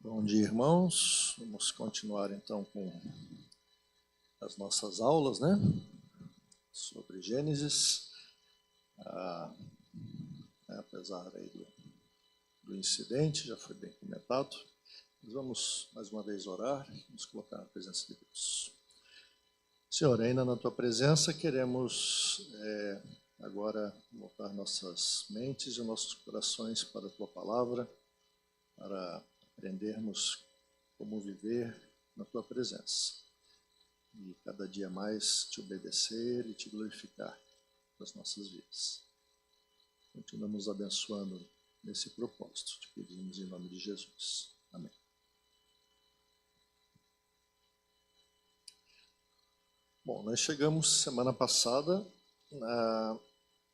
Bom dia, irmãos. Vamos continuar então com as nossas aulas, né? Sobre Gênesis. Apesar aí do incidente, já foi bem comentado. Nós vamos mais uma vez orar, vamos colocar na presença de Deus. Senhor, ainda na Tua presença queremos agora voltar nossas mentes e nossos corações para a Tua Palavra, para aprendermos como viver na Tua presença e cada dia mais Te obedecer e Te glorificar nas nossas vidas. Continua nos abençoando nesse propósito. Te pedimos em nome de Jesus. Amém. Bom, nós chegamos semana passada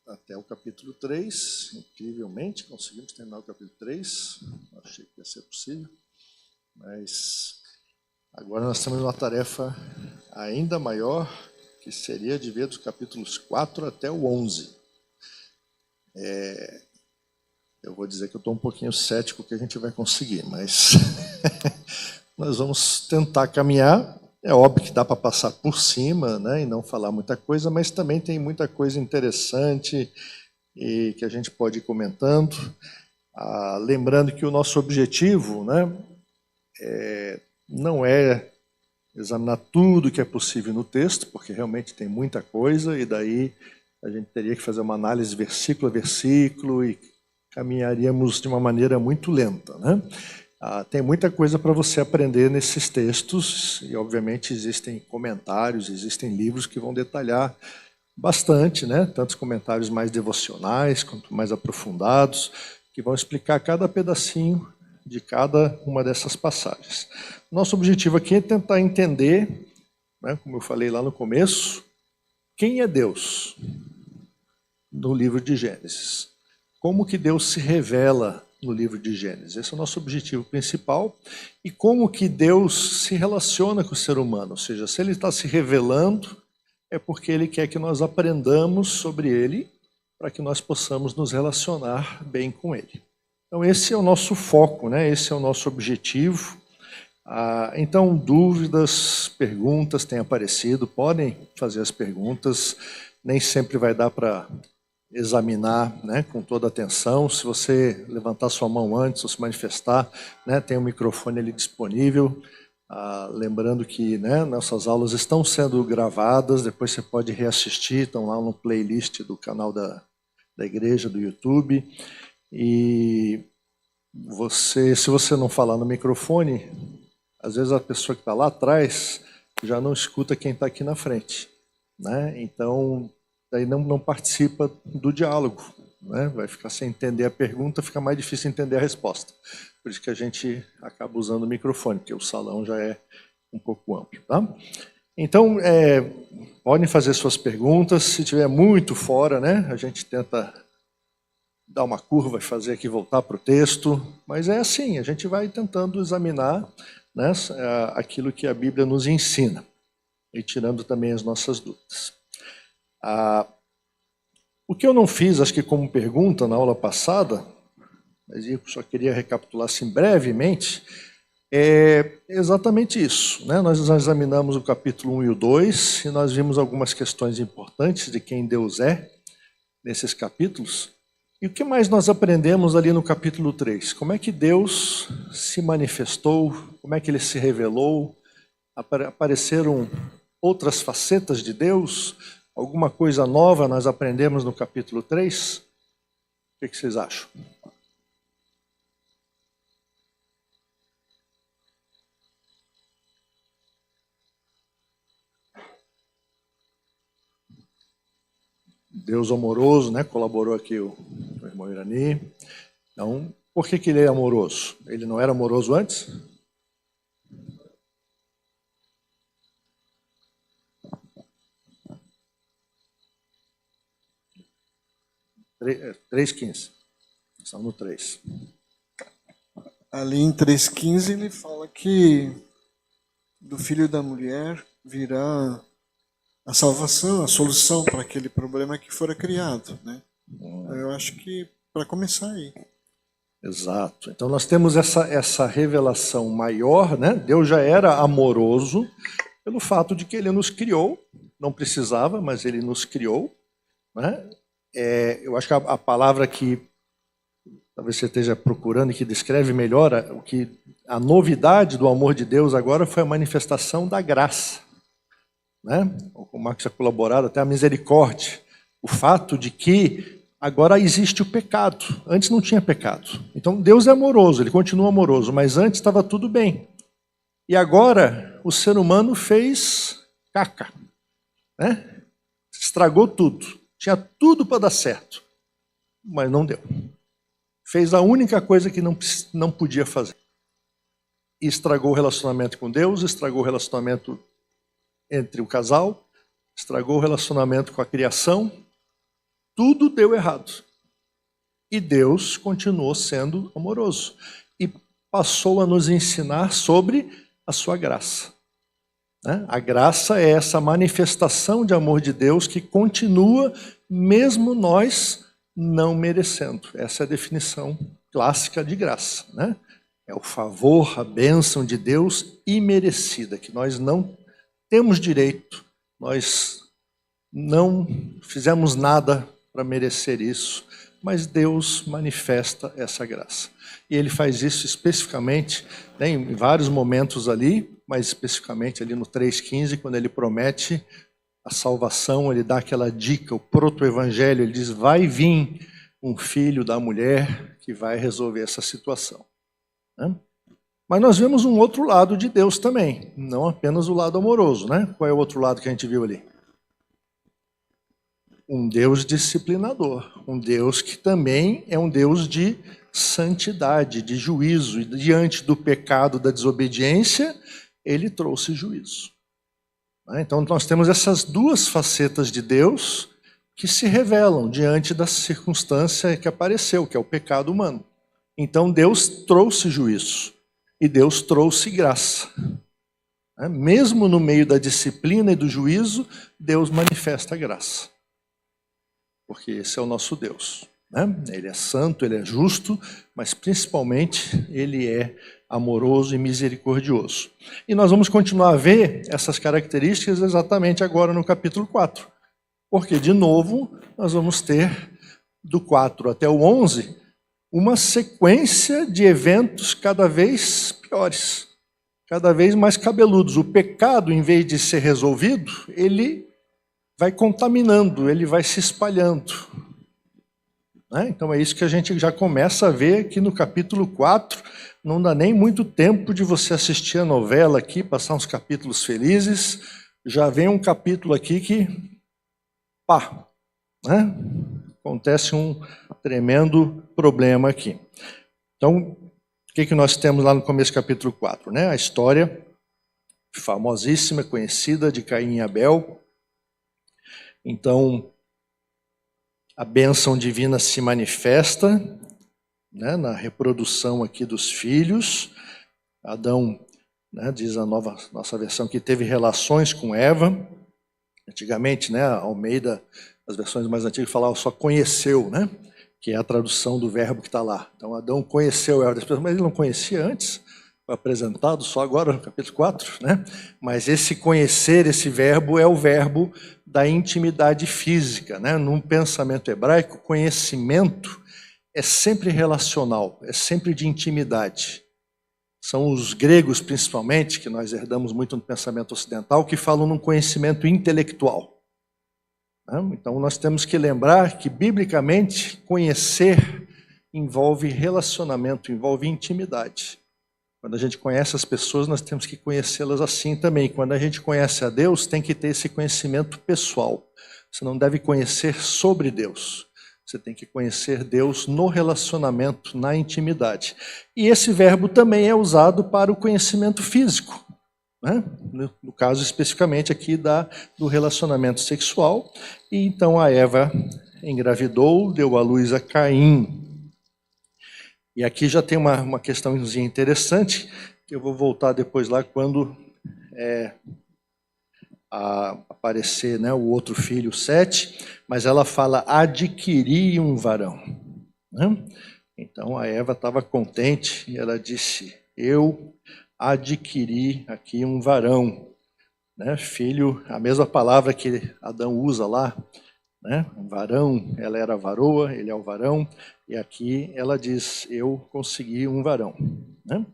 até o capítulo 3, incrivelmente, conseguimos terminar o capítulo 3, achei que ia ser possível, mas agora nós temos uma tarefa ainda maior, que seria de ver dos capítulos 4 até o 11. Eu vou dizer que eu estou um pouquinho cético que a gente vai conseguir, mas nós vamos tentar caminhar. É óbvio que dá para passar por cima, né, e não falar muita coisa, mas também tem muita coisa interessante e que a gente pode ir comentando. Lembrando que o nosso objetivo, né, não é examinar tudo que é possível no texto, porque realmente tem muita coisa, e daí a gente teria que fazer uma análise versículo a versículo e caminharíamos de uma maneira muito lenta, né? Tem muita coisa para você aprender nesses textos, e obviamente existem comentários, existem livros que vão detalhar bastante, né? Tantos comentários mais devocionais quanto mais aprofundados, que vão explicar cada pedacinho de cada uma dessas passagens. Nosso objetivo aqui é tentar entender, né, como eu falei lá no começo, quem é Deus no livro de Gênesis. Como que Deus se revela no livro de Gênesis. Esse é o nosso objetivo principal. E como que Deus se relaciona com o ser humano. Ou seja, se ele está se revelando, é porque ele quer que nós aprendamos sobre ele, para que nós possamos nos relacionar bem com ele. Então esse é o nosso foco, né? Esse é o nosso objetivo. Então dúvidas, perguntas têm aparecido, podem fazer as perguntas, nem sempre vai dar para examinar, né, com toda atenção. Se você levantar sua mão antes ou se manifestar, né, tem um microfone ali disponível. Lembrando que, né, nossas aulas estão sendo gravadas, depois você pode reassistir, estão lá no playlist do canal da igreja, do YouTube. E se você não falar no microfone, às vezes a pessoa que está lá atrás já não escuta quem está aqui na frente, né? Então daí não participa do diálogo, né? Vai ficar sem entender a pergunta, fica mais difícil entender a resposta. Por isso que a gente acaba usando o microfone, porque o salão já é um pouco amplo, tá? Então, podem fazer suas perguntas. Se tiver muito fora, né, a gente tenta dar uma curva e fazer aqui voltar para o texto. Mas é assim, a gente vai tentando examinar, né, aquilo que a Bíblia nos ensina e tirando também as nossas dúvidas. O que eu não fiz, acho que como pergunta na aula passada, mas eu só queria recapitular assim brevemente, é exatamente isso, né? Nós examinamos o capítulo 1 e o 2, e nós vimos algumas questões importantes de quem Deus é nesses capítulos. E o que mais nós aprendemos ali no capítulo 3? Como é que Deus se manifestou, como é que Ele se revelou, apareceram outras facetas de Deus. Alguma coisa nova nós aprendemos no capítulo 3? O que vocês acham? Deus amoroso, né? Colaborou aqui o irmão Irani. Então, por que ele é amoroso? Ele não era amoroso antes? É, 3:15. Estamos no 3. Ali em 3:15 ele fala que do filho da mulher virá a salvação, a solução para aquele problema que fora criado, né? Eu acho que para começar aí. Exato. Então nós temos essa revelação maior, né? Deus já era amoroso pelo fato de que Ele nos criou, não precisava, mas Ele nos criou, né? Eu acho que a palavra que talvez você esteja procurando e que descreve melhor a novidade do amor de Deus agora foi a manifestação da graça, né? O Marcos já colaborado, até a misericórdia. O fato de que agora existe o pecado. Antes não tinha pecado. Então Deus é amoroso, Ele continua amoroso, mas antes estava tudo bem. E agora o ser humano fez caca, né? Estragou tudo. Tinha tudo para dar certo, mas não deu. Fez a única coisa que não podia fazer. E estragou o relacionamento com Deus, estragou o relacionamento entre o casal, estragou o relacionamento com a criação. Tudo deu errado. E Deus continuou sendo amoroso. E passou a nos ensinar sobre a sua graça. A graça é essa manifestação de amor de Deus que continua mesmo nós não merecendo. Essa é a definição clássica de graça, né? É o favor, a bênção de Deus imerecida, que nós não temos direito, nós não fizemos nada para merecer isso, mas Deus manifesta essa graça. E Ele faz isso especificamente, né, em vários momentos ali, mas especificamente ali no 3,15, quando Ele promete a salvação, Ele dá aquela dica, o proto-evangelho, Ele diz, vai vir um filho da mulher que vai resolver essa situação, né? Mas nós vemos um outro lado de Deus também, não apenas o lado amoroso, né? Qual é o outro lado que a gente viu ali? Um Deus disciplinador, um Deus que também é um Deus de santidade, de juízo. E diante do pecado, da desobediência, Ele trouxe juízo. Então nós temos essas duas facetas de Deus que se revelam diante da circunstância que apareceu, que é o pecado humano. Então Deus trouxe juízo. E Deus trouxe graça. Mesmo no meio da disciplina e do juízo, Deus manifesta a graça. Porque esse é o nosso Deus, né? Ele é santo, Ele é justo, mas principalmente Ele é amoroso e misericordioso. E nós vamos continuar a ver essas características exatamente agora no capítulo 4. Porque, de novo, nós vamos ter do 4 até o 11 uma sequência de eventos cada vez piores, cada vez mais cabeludos. O pecado, em vez de ser resolvido, ele vai contaminando, ele vai se espalhando, né? Então é isso que a gente já começa a ver aqui no capítulo 4. Não dá nem muito tempo de você assistir a novela aqui, passar uns capítulos felizes. Já vem um capítulo aqui que, pá, né? Acontece um tremendo problema aqui. Então, o que nós temos lá no começo do capítulo 4? Né? A história famosíssima, conhecida de Caim e Abel. Então, a bênção divina se manifesta, né, na reprodução aqui dos filhos. Adão, né, diz a nossa versão, que teve relações com Eva. Antigamente, né, a Almeida, as versões mais antigas falavam só conheceu, né, que é a tradução do verbo que está lá. Então, Adão conheceu Eva, mas ele não conhecia antes, foi apresentado só agora no capítulo 4, né? Mas esse conhecer, esse verbo, é o verbo da intimidade física, né? Num pensamento hebraico, conhecimento é sempre relacional, é sempre de intimidade. São os gregos, principalmente, que nós herdamos muito no pensamento ocidental, que falam num conhecimento intelectual. Então, nós temos que lembrar que, biblicamente, conhecer envolve relacionamento, envolve intimidade. Quando a gente conhece as pessoas, nós temos que conhecê-las assim também. Quando a gente conhece a Deus, tem que ter esse conhecimento pessoal. Você não deve conhecer sobre Deus. Você tem que conhecer Deus no relacionamento, na intimidade. E esse verbo também é usado para o conhecimento físico, né? No caso especificamente aqui do relacionamento sexual. E então a Eva engravidou, deu à luz a Caim. E aqui já tem uma questãozinha interessante, que eu vou voltar depois lá quando aparecer, né, o outro filho, Sete, mas ela fala adquirir um varão, né? Então a Eva estava contente e ela disse: eu adquiri aqui um varão, né? Filho, a mesma palavra que Adão usa lá, né? Varão, ela era varoa, ele é o varão, e aqui ela diz: eu consegui um varão, né?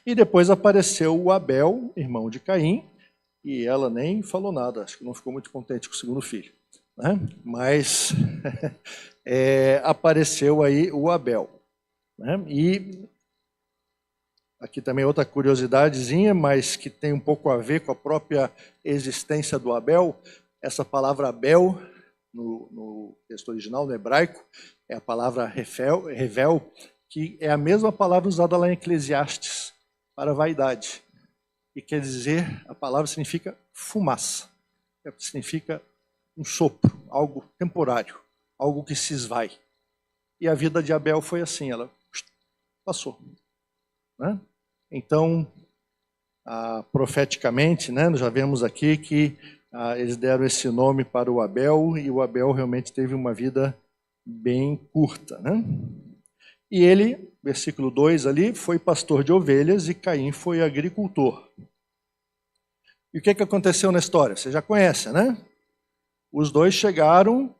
E depois apareceu o Abel, irmão de Caim, e ela nem falou nada, acho que não ficou muito contente com o segundo filho, né? Mas apareceu aí o Abel, né? E aqui também outra curiosidadezinha, mas que tem um pouco a ver com a própria existência do Abel. Essa palavra Abel, no texto original, no hebraico, é a palavra revel, que é a mesma palavra usada lá em Eclesiastes, para vaidade. E quer dizer, a palavra significa fumaça, significa um sopro, algo temporário, algo que se esvai. E a vida de Abel foi assim, ela passou, né? Então, profeticamente, né, nós já vemos aqui que eles deram esse nome para o Abel, e o Abel realmente teve uma vida bem curta, né? E ele, versículo 2 ali, foi pastor de ovelhas e Caim foi agricultor. E o que aconteceu na história? Você já conhece, né? Os dois chegaram,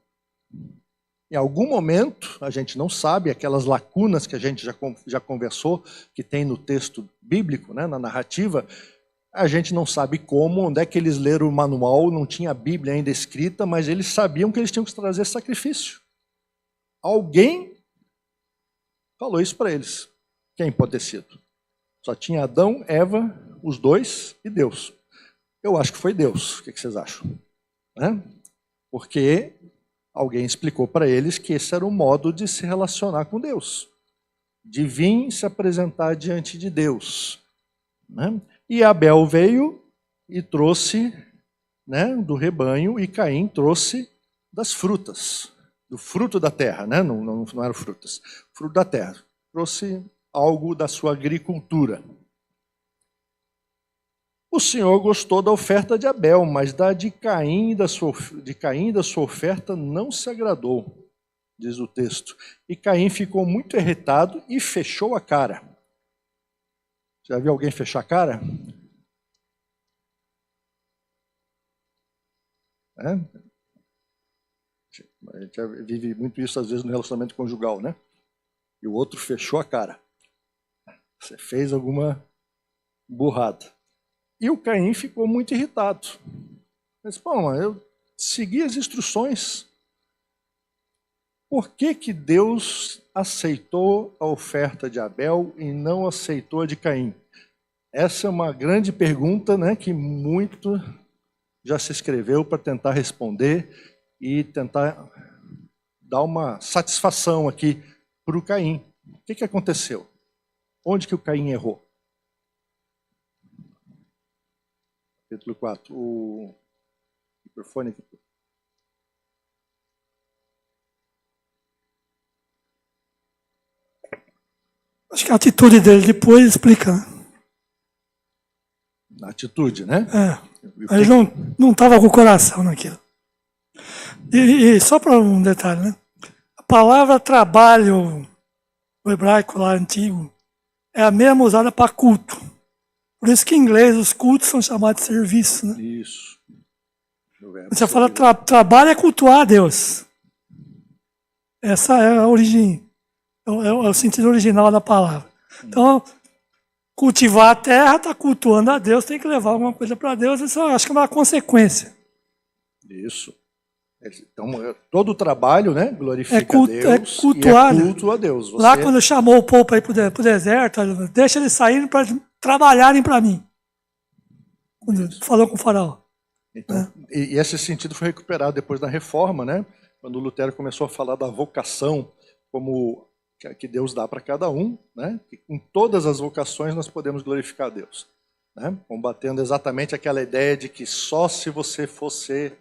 em algum momento, a gente não sabe, aquelas lacunas que a gente já conversou, que tem no texto bíblico, né, na narrativa, a gente não sabe como, onde é que eles leram o manual, não tinha a Bíblia ainda escrita, mas eles sabiam que eles tinham que trazer sacrifício. Alguém falou isso para eles. Quem pode ter sido? Só tinha Adão, Eva, os dois e Deus. Eu acho que foi Deus. O que vocês acham? Né? Porque alguém explicou para eles que esse era o modo de se relacionar com Deus, de vir se apresentar diante de Deus, né? E Abel veio e trouxe, né, do rebanho, e Caim trouxe das frutas, do fruto da terra, né? Não eram frutas, fruto da terra. Trouxe algo da sua agricultura. O Senhor gostou da oferta de Abel, mas de Caim e da sua oferta não se agradou, diz o texto. E Caim ficou muito irritado e fechou a cara. Já viu alguém fechar a cara? A gente vive muito isso às vezes no relacionamento conjugal, né? E o outro fechou a cara. Você fez alguma burrada. E o Caim ficou muito irritado. Mas, pô, eu segui as instruções. Por que Deus aceitou a oferta de Abel e não aceitou a de Caim? Essa é uma grande pergunta, né, que muito já se escreveu para tentar responder e tentar dar uma satisfação aqui para o Caim. O que aconteceu? Onde que o Caim errou? Capítulo 4, o microfone aqui. Acho que a atitude dele depois explica. Na atitude, né? Ele não estava com o coração naquilo. E só para um detalhe, né? A palavra trabalho, o hebraico lá antigo, é a mesma usada para culto. Por isso que em inglês os cultos são chamados de serviço, né? Isso. Você fala trabalho é cultuar a Deus. Essa é a origem, é o sentido original da palavra. Então, cultivar a terra, está cultuando a Deus, tem que levar alguma coisa para Deus, isso eu acho que é uma consequência. Isso. Então, todo o trabalho, né, glorifica a Deus, é cultuar, e é culto a Deus. Você... Lá quando chamou o povo para ir para o deserto, deixa eles saírem para trabalharem para mim. Quando falou com o faraó. Então, e esse sentido foi recuperado depois da reforma, né? Quando Lutero começou a falar da vocação como que Deus dá para cada um, né? Que com todas as vocações nós podemos glorificar a Deus, né? Combatendo exatamente aquela ideia de que só se você fosse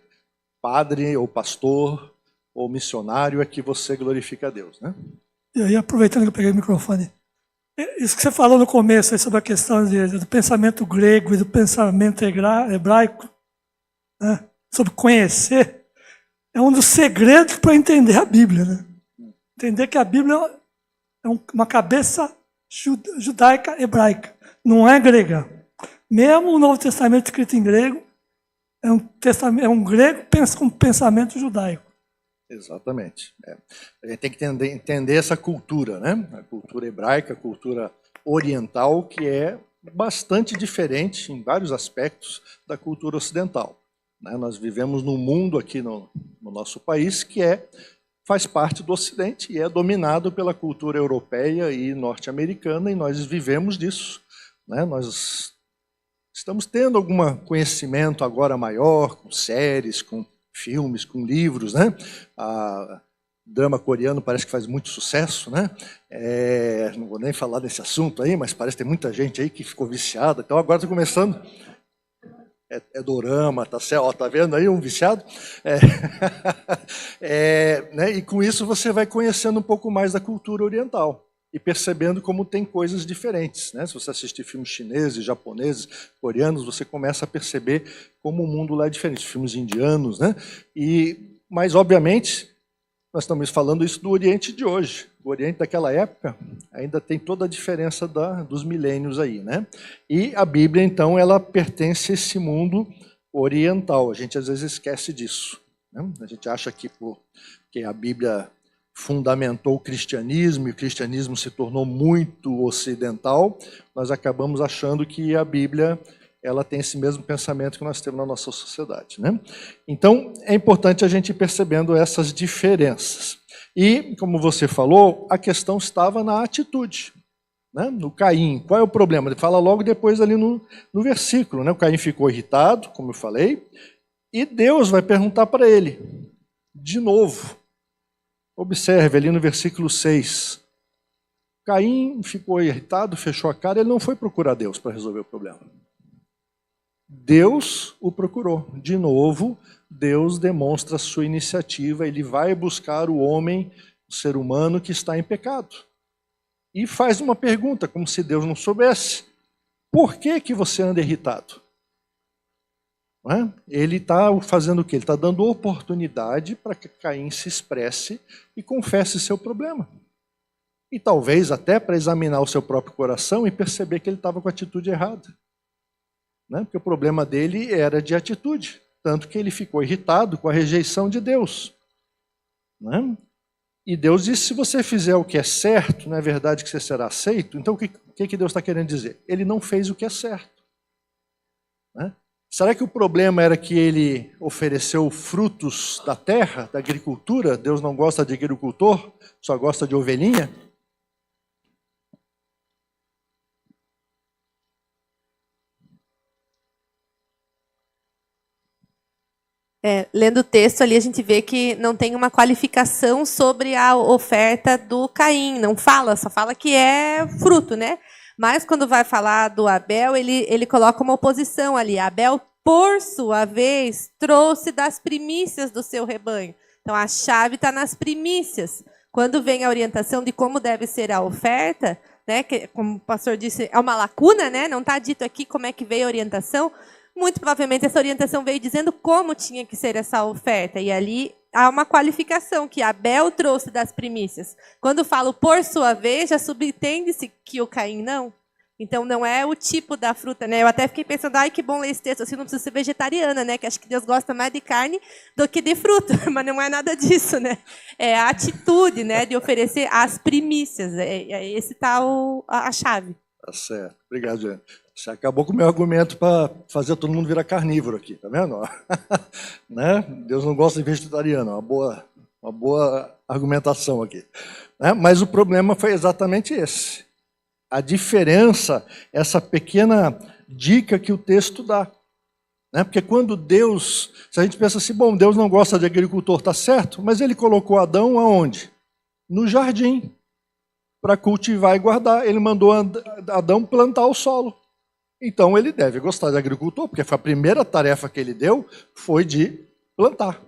padre ou pastor ou missionário é que você glorifica a Deus, né? E aí, aproveitando que eu peguei o microfone, isso que você falou no começo sobre a questão do pensamento grego e do pensamento hebraico, né? Sobre conhecer, é um dos segredos para entender a Bíblia, né? Entender que a Bíblia é uma cabeça judaica hebraica, não é grega. Mesmo o Novo Testamento escrito em grego, é um grego com pensamento judaico. Exatamente. A gente tem que entender essa cultura, né? A cultura hebraica, a cultura oriental, que é bastante diferente em vários aspectos da cultura ocidental. Né? Nós vivemos num mundo aqui no nosso país que faz parte do Ocidente e é dominado pela cultura europeia e norte-americana, e nós vivemos disso. Né? Nós estamos tendo algum conhecimento agora maior, com séries, com filmes, com livros, né? Drama coreano parece que faz muito sucesso, né? Não vou nem falar desse assunto aí, mas parece que tem muita gente aí que ficou viciada. Então agora está começando. É dorama, tá certo? Ó, tá vendo aí um viciado? Né? E com isso você vai conhecendo um pouco mais da cultura oriental e percebendo como tem coisas diferentes, né? Se você assistir filmes chineses, japoneses, coreanos, você começa a perceber como o mundo lá é diferente. Filmes indianos, né? Mas obviamente nós estamos falando isso do Oriente de hoje. O Oriente daquela época ainda tem toda a diferença dos milênios aí, né? E a Bíblia, então, ela pertence a esse mundo oriental. A gente às vezes esquece disso, né? A gente acha que porque a Bíblia fundamentou o cristianismo e o cristianismo se tornou muito ocidental, nós acabamos achando que a Bíblia ela tem esse mesmo pensamento que nós temos na nossa sociedade, né? Então, é importante a gente ir percebendo essas diferenças. E, como você falou, a questão estava na atitude, né? No Caim. Qual é o problema? Ele fala logo depois ali no versículo, né? O Caim ficou irritado, como eu falei, e Deus vai perguntar para ele, de novo. Observe ali no versículo 6. Caim ficou irritado, fechou a cara, ele não foi procurar Deus para resolver o problema. Deus o procurou. De novo, Deus demonstra sua iniciativa, ele vai buscar o homem, o ser humano que está em pecado. E faz uma pergunta, como se Deus não soubesse. Por que você anda irritado? Não é? Ele está fazendo o quê? Ele está dando oportunidade para que Caim se expresse e confesse seu problema. E talvez até para examinar o seu próprio coração e perceber que ele estava com a atitude errada. Né? Porque o problema dele era de atitude, tanto que ele ficou irritado com a rejeição de Deus. Né? E Deus disse, se você fizer o que é certo, não é verdade que você será aceito? Então o que Deus está querendo dizer? Ele não fez o que é certo. Né? Será que o problema era que ele ofereceu frutos da terra, da agricultura? Deus não gosta de agricultor, só gosta de ovelhinha? Lendo o texto ali, a gente vê que não tem uma qualificação sobre a oferta do Caim. Não fala, só fala que é fruto, né? Mas quando vai falar do Abel, ele coloca uma oposição ali. Abel, por sua vez, trouxe das primícias do seu rebanho. Então, a chave está nas primícias. Quando vem a orientação de como deve ser a oferta, né, que, como o pastor disse, é uma lacuna, né? Não está dito aqui como é que veio a orientação. Muito provavelmente essa orientação veio dizendo como tinha que ser essa oferta. E ali há uma qualificação que Abel trouxe das primícias. Quando falo por sua vez, já subentende-se que o Caim não. Então não é o tipo da fruta, né? Eu até fiquei pensando, ai, que bom ler esse texto, assim não precisa ser vegetariana, né? Que acho que Deus gosta mais de carne do que de fruta, mas não é nada disso, né? É a atitude, né, de oferecer as primícias. Esse tá a chave. Tá certo. Obrigado, Diana. Você acabou com o meu argumento para fazer todo mundo virar carnívoro aqui, tá vendo? Né? Deus não gosta de vegetariano, uma boa argumentação aqui. Né? Mas o problema foi exatamente esse. A diferença, essa pequena dica que o texto dá. Né? Porque quando Deus, se a gente pensa assim, bom, Deus não gosta de agricultor, tá certo, mas ele colocou Adão aonde? No jardim, para cultivar e guardar. Ele mandou Adão plantar o solo. Então ele deve gostar de agricultor, porque foi a primeira tarefa que ele deu, foi de plantar.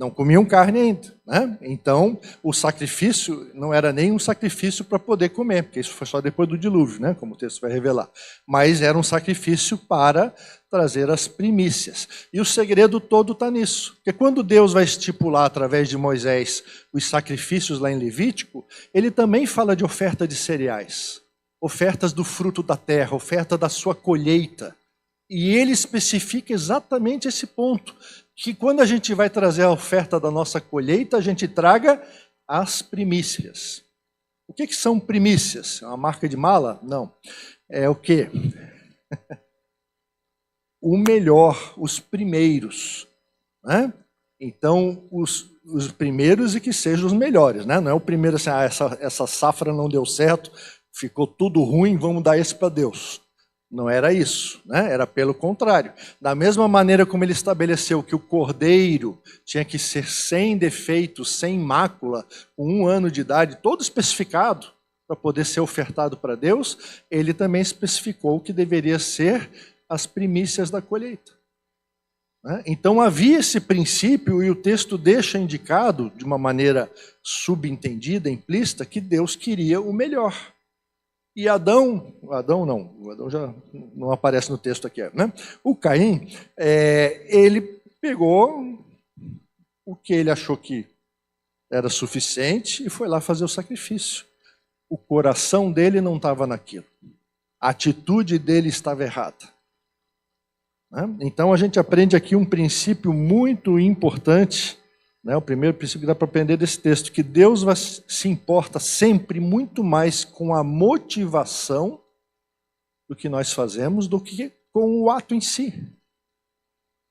Não comiam carne ainda, né? Então, o sacrifício não era nem um sacrifício para poder comer, porque isso foi só depois do dilúvio, né? Como o texto vai revelar. Mas era um sacrifício para trazer as primícias. E o segredo todo está nisso. Porque quando Deus vai estipular, através de Moisés, os sacrifícios lá em Levítico, ele também fala de oferta de cereais, ofertas do fruto da terra, oferta da sua colheita. E ele especifica exatamente esse ponto, que quando a gente vai trazer a oferta da nossa colheita, a gente traga as primícias. O que são primícias? É uma marca de mala? Não. É o quê? O melhor, os primeiros. Né? Então, os primeiros e que sejam os melhores. Né? Não é o primeiro assim, essa safra não deu certo, ficou tudo ruim, vamos dar esse para Deus. Não era isso, né? Era pelo contrário. Da mesma maneira como ele estabeleceu que o cordeiro tinha que ser sem defeito, sem mácula, com 1 ano de idade, todo especificado para poder ser ofertado para Deus, ele também especificou que deveria ser as primícias da colheita. Né? Então havia esse princípio e o texto deixa indicado, de uma maneira subentendida, implícita, que Deus queria o melhor. E Adão já não aparece no texto aqui, né? O Caim, ele pegou o que ele achou que era suficiente e foi lá fazer o sacrifício. O coração dele não estava naquilo. A atitude dele estava errada. Né? Então a gente aprende aqui um princípio muito importante, né? O primeiro princípio que dá para aprender desse texto, que Deus se importa sempre muito mais com a motivação do que nós fazemos do que com o ato em si.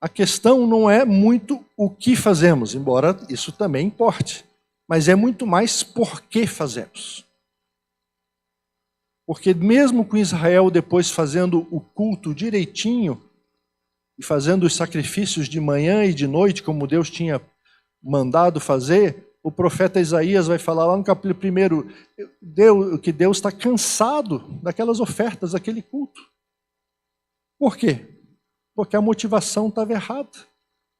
A questão não é muito o que fazemos, embora isso também importe, mas é muito mais por que fazemos. Porque mesmo com Israel depois fazendo o culto direitinho e fazendo os sacrifícios de manhã e de noite, como Deus tinha mandado fazer, o profeta Isaías vai falar lá no capítulo 1, que Deus está cansado daquelas ofertas, daquele culto. Por quê? Porque a motivação estava errada.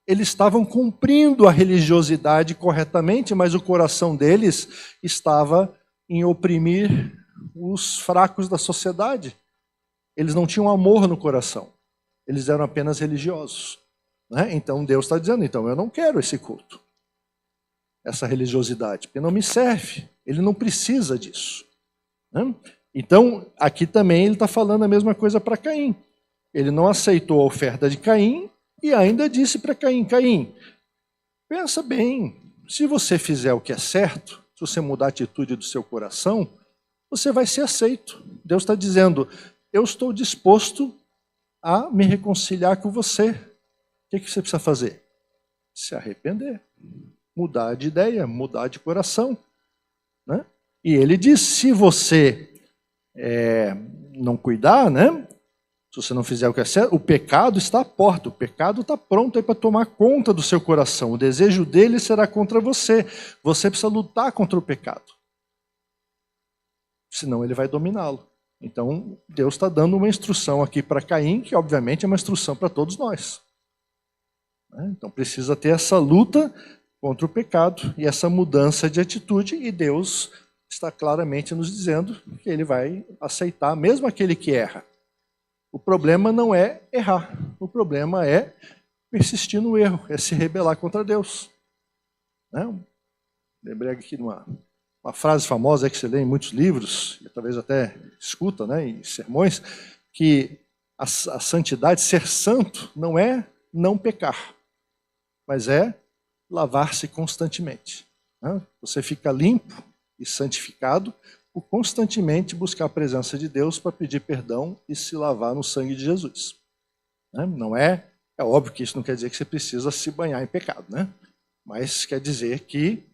Eles estavam cumprindo a religiosidade corretamente, mas o coração deles estava em oprimir os fracos da sociedade. Eles não tinham amor no coração. Eles eram apenas religiosos. Né? Então Deus está dizendo, então eu não quero esse culto, essa religiosidade, porque não me serve, ele não precisa disso. Né? Então, aqui também ele está falando a mesma coisa para Caim. Ele não aceitou a oferta de Caim e ainda disse para Caim, Caim, pensa bem, se você fizer o que é certo, se você mudar a atitude do seu coração, você vai ser aceito. Deus está dizendo, eu estou disposto a me reconciliar com você. O que você precisa fazer? Se arrepender. Mudar de ideia, mudar de coração. Né? E ele diz, se você não cuidar, né? Se você não fizer o que é certo, o pecado está à porta, o pecado está pronto aí para tomar conta do seu coração. O desejo dele será contra você. Você precisa lutar contra o pecado. Senão ele vai dominá-lo. Então, Deus está dando uma instrução aqui para Caim, que obviamente é uma instrução para todos nós. Então precisa ter essa luta contra o pecado e essa mudança de atitude, e Deus está claramente nos dizendo que ele vai aceitar mesmo aquele que erra. O problema não é errar, o problema é persistir no erro, é se rebelar contra Deus. Né? Lembrei aqui de uma frase famosa que você lê em muitos livros, e talvez até escuta, né, em sermões, que a santidade, ser santo, não é não pecar, mas é lavar-se constantemente. Né? Você fica limpo e santificado por constantemente buscar a presença de Deus para pedir perdão e se lavar no sangue de Jesus. Né? Não é óbvio que isso não quer dizer que você precisa se banhar em pecado, né? Mas quer dizer que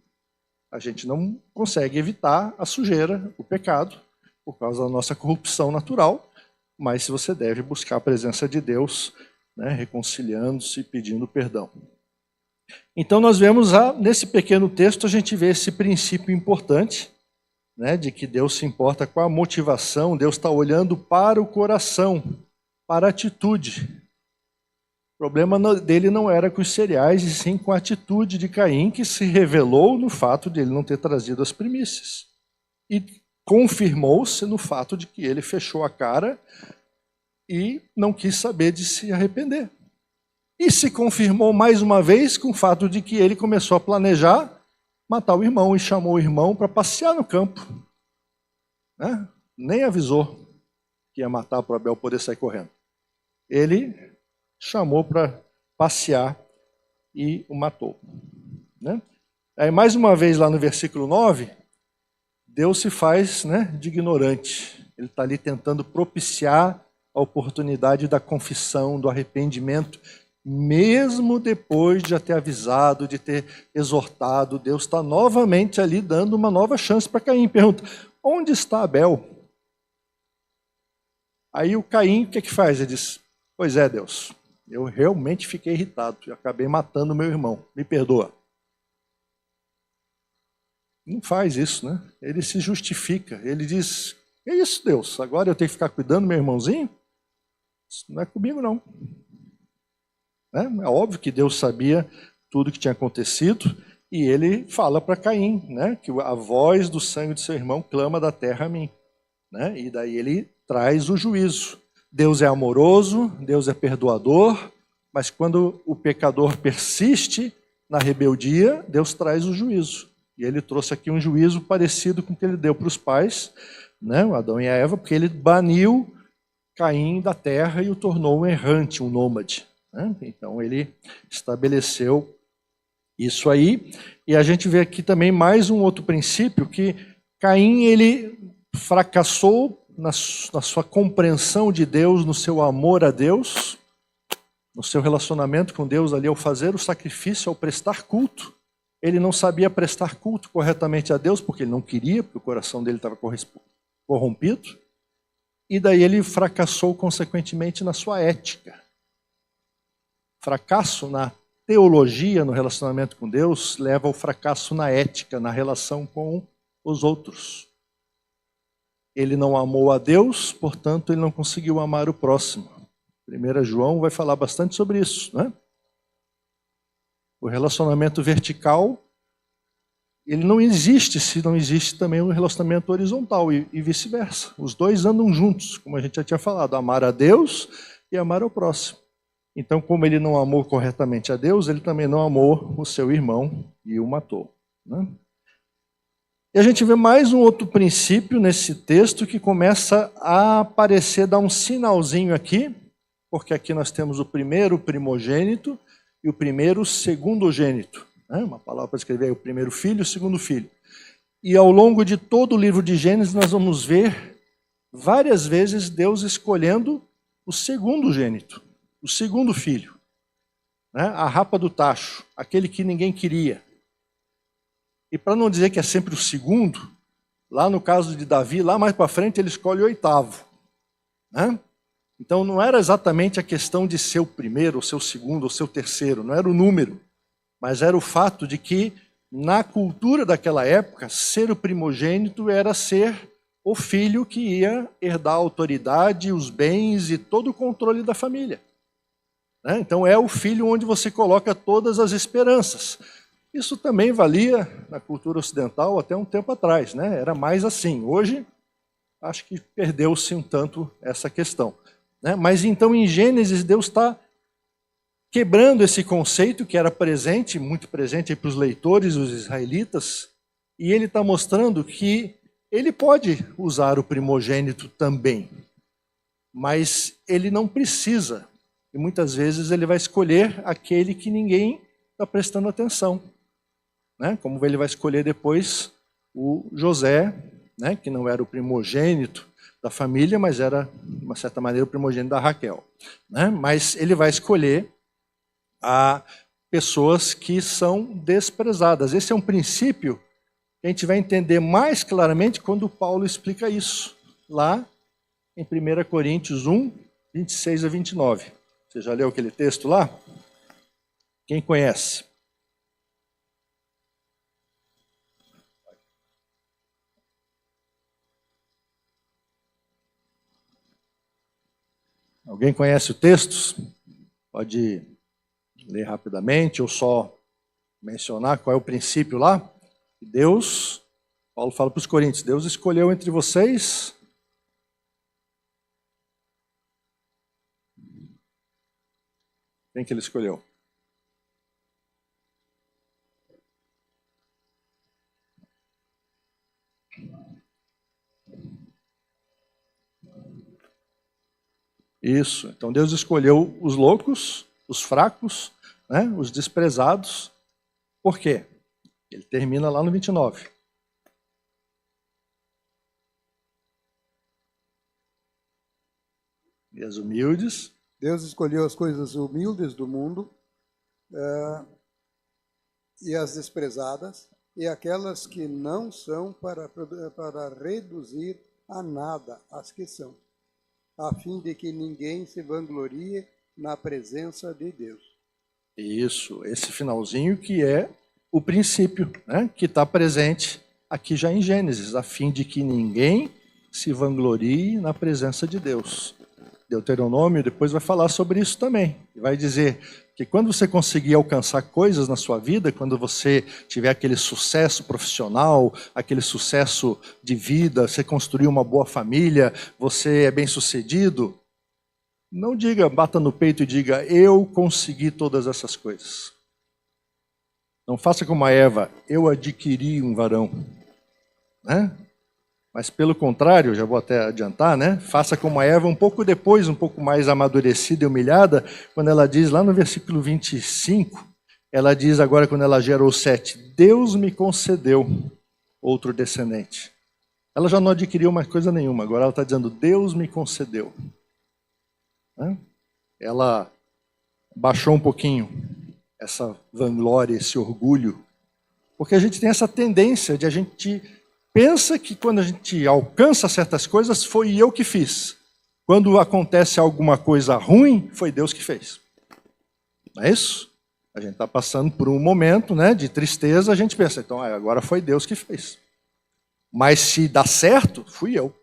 a gente não consegue evitar a sujeira, o pecado, por causa da nossa corrupção natural, mas se você deve buscar a presença de Deus, né, reconciliando-se e pedindo perdão. Então nós vemos, nesse pequeno texto, a gente vê esse princípio importante, né, de que Deus se importa com a motivação, Deus está olhando para o coração, para a atitude. O problema dele não era com os cereais, e sim com a atitude de Caim, que se revelou no fato de ele não ter trazido as primícias. E confirmou-se no fato de que ele fechou a cara e não quis saber de se arrepender. E se confirmou mais uma vez com o fato de que ele começou a planejar matar o irmão e chamou o irmão para passear no campo. Né? Nem avisou que ia matar para Abel poder sair correndo. Ele chamou para passear e o matou. Né? Aí, mais uma vez, lá no versículo 9, Deus se faz, né, de ignorante. Ele está ali tentando propiciar a oportunidade da confissão, do arrependimento, mesmo depois de já ter avisado, de ter exortado. Deus está novamente ali dando uma nova chance para Caim. Pergunta, onde está Abel? Aí o Caim, o que faz? Ele diz, pois é, Deus, eu realmente fiquei irritado, eu acabei matando meu irmão, me perdoa. Não faz isso, né? Ele se justifica, ele diz, é isso, Deus, agora eu tenho que ficar cuidando do meu irmãozinho? Isso não é comigo, não. É óbvio que Deus sabia tudo que tinha acontecido, e ele fala para Caim, né, que a voz do sangue de seu irmão clama da terra a mim. Né? E daí ele traz o juízo. Deus é amoroso, Deus é perdoador, mas quando o pecador persiste na rebeldia, Deus traz o juízo. E ele trouxe aqui um juízo parecido com o que ele deu para os pais, né, o Adão e a Eva, porque ele baniu Caim da terra e o tornou um errante, um nômade. Né? Então ele estabeleceu isso aí. E a gente vê aqui também mais um outro princípio, que Caim ele fracassou na sua compreensão de Deus, no seu amor a Deus, no seu relacionamento com Deus ali ao fazer o sacrifício, ao prestar culto. Ele não sabia prestar culto corretamente a Deus, porque ele não queria, porque o coração dele estava corrompido. E daí ele fracassou consequentemente na sua ética. Fracasso na teologia, no relacionamento com Deus, leva ao fracasso na ética, na relação com os outros. Ele não amou a Deus, portanto, ele não conseguiu amar o próximo. 1 João vai falar bastante sobre isso, né? O relacionamento vertical, ele não existe se não existe também um relacionamento horizontal e vice-versa. Os dois andam juntos, como a gente já tinha falado, amar a Deus e amar ao próximo. Então, como ele não amou corretamente a Deus, ele também não amou o seu irmão e o matou. Né? E a gente vê mais um outro princípio nesse texto que começa a aparecer, dar um sinalzinho aqui, porque aqui nós temos o primeiro primogênito e o primeiro segundogênito. Né? Uma palavra para escrever aí, o primeiro filho e o segundo filho. E ao longo de todo o livro de Gênesis nós vamos ver várias vezes Deus escolhendo o segundogênito, o segundo filho. Né? A rapa do tacho, aquele que ninguém queria. E para não dizer que é sempre o segundo, lá no caso de Davi, lá mais para frente ele escolhe o oitavo. Né? Então não era exatamente a questão de ser o primeiro, ou ser o segundo, ou ser o terceiro, não era o número, mas era o fato de que na cultura daquela época, ser o primogênito era ser o filho que ia herdar a autoridade, os bens e todo o controle da família. Né? Então é o filho onde você coloca todas as esperanças. Isso também valia na cultura ocidental até um tempo atrás, né? Era mais assim. Hoje, acho que perdeu-se um tanto essa questão. Né? Mas então em Gênesis, Deus está quebrando esse conceito que era presente, muito presente para os leitores, os israelitas, e ele está mostrando que ele pode usar o primogênito também, mas ele não precisa. E muitas vezes ele vai escolher aquele que ninguém está prestando atenção. Né? Como ele vai escolher depois o José, né? Que não era o primogênito da família, mas era, de uma certa maneira, o primogênito da Raquel. Né? Mas ele vai escolher a pessoas que são desprezadas. Esse é um princípio que a gente vai entender mais claramente quando Paulo explica isso, lá em 1 Coríntios 1, 26 a 29. Você já leu aquele texto lá? Quem conhece? Alguém conhece o texto? Pode ler rapidamente ou só mencionar qual é o princípio lá. Deus, Paulo fala para os Coríntios, Deus escolheu entre vocês quem que ele escolheu? Isso, então Deus escolheu os loucos, os fracos, né, os desprezados. Por quê? Ele termina lá no 29. E as humildes. Deus escolheu as coisas humildes do mundo e as desprezadas e aquelas que não são para reduzir a nada as que são, a fim de que ninguém se vanglorie na presença de Deus. Isso, esse finalzinho que é o princípio, né, que está presente aqui já em Gênesis, a fim de que ninguém se vanglorie na presença de Deus. Deuteronômio depois vai falar sobre isso também. Vai dizer que quando você conseguir alcançar coisas na sua vida, quando você tiver aquele sucesso profissional, aquele sucesso de vida, você construir uma boa família, você é bem-sucedido, não diga, bata no peito e diga, eu consegui todas essas coisas. Não faça como a Eva, eu adquiri um varão, né? Mas pelo contrário, já vou até adiantar, né? Faça como a Eva um pouco depois, um pouco mais amadurecida e humilhada, quando ela diz lá no versículo 25, ela diz agora quando ela gerou Sete, Deus me concedeu outro descendente. Ela já não adquiriu mais coisa nenhuma, agora ela está dizendo, Deus me concedeu. Né? Ela baixou um pouquinho essa vanglória, esse orgulho, porque a gente tem essa tendência de a gente pensa que quando a gente alcança certas coisas, foi eu que fiz. Quando acontece alguma coisa ruim, foi Deus que fez. Não é isso? A gente está passando por um momento, né, de tristeza, a gente pensa, então agora foi Deus que fez. Mas se dá certo, fui eu.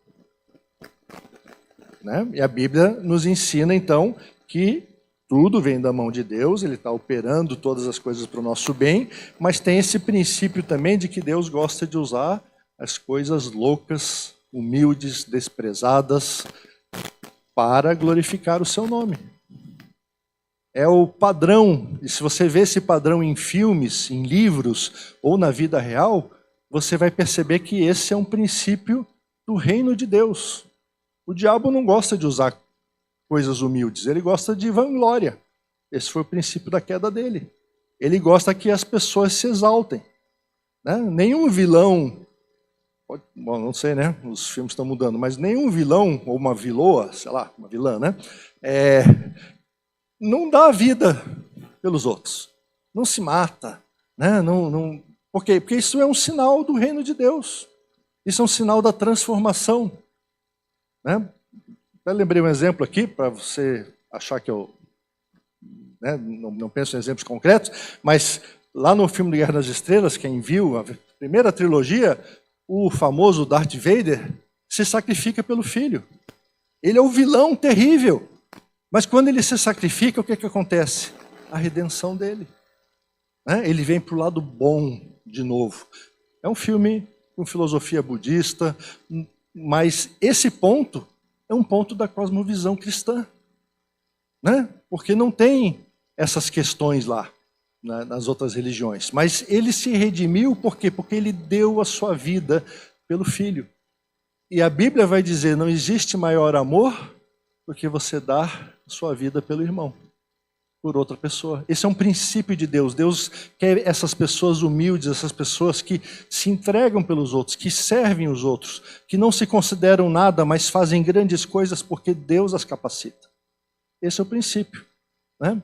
Né? E a Bíblia nos ensina, então, que tudo vem da mão de Deus, Ele está operando todas as coisas para o nosso bem, mas tem esse princípio também de que Deus gosta de usar as coisas loucas, humildes, desprezadas, para glorificar o seu nome. É o padrão, e se você vê esse padrão em filmes, em livros ou na vida real, você vai perceber que esse é um princípio do reino de Deus. O diabo não gosta de usar coisas humildes, ele gosta de vanglória. Esse foi o princípio da queda dele. Ele gosta que as pessoas se exaltem. Né? Nenhum vilão... Bom, não sei, né? Os filmes estão mudando, mas nenhum vilão, ou uma viloa, sei lá, uma vilã, né? Não dá a vida pelos outros. Não se mata. Né? Por quê? Porque isso é um sinal do reino de Deus. Isso é um sinal da transformação. Né? Eu lembrei um exemplo aqui, para você achar que eu não penso em exemplos concretos, mas lá no filme de Guerra nas Estrelas, quem viu a primeira trilogia, o famoso Darth Vader se sacrifica pelo filho. Ele é o vilão terrível. Mas quando ele se sacrifica, o que acontece? A redenção dele. Né? Ele vem para o lado bom de novo. É um filme com filosofia budista, mas esse ponto é um ponto da cosmovisão cristã. Né? Porque não tem essas questões lá nas outras religiões. Mas ele se redimiu por quê? Porque ele deu a sua vida pelo Filho. E a Bíblia vai dizer, não existe maior amor do que você dar a sua vida pelo irmão, por outra pessoa. Esse é um princípio de Deus. Deus quer essas pessoas humildes, essas pessoas que se entregam pelos outros, que servem os outros, que não se consideram nada, mas fazem grandes coisas porque Deus as capacita. Esse é o princípio. Né?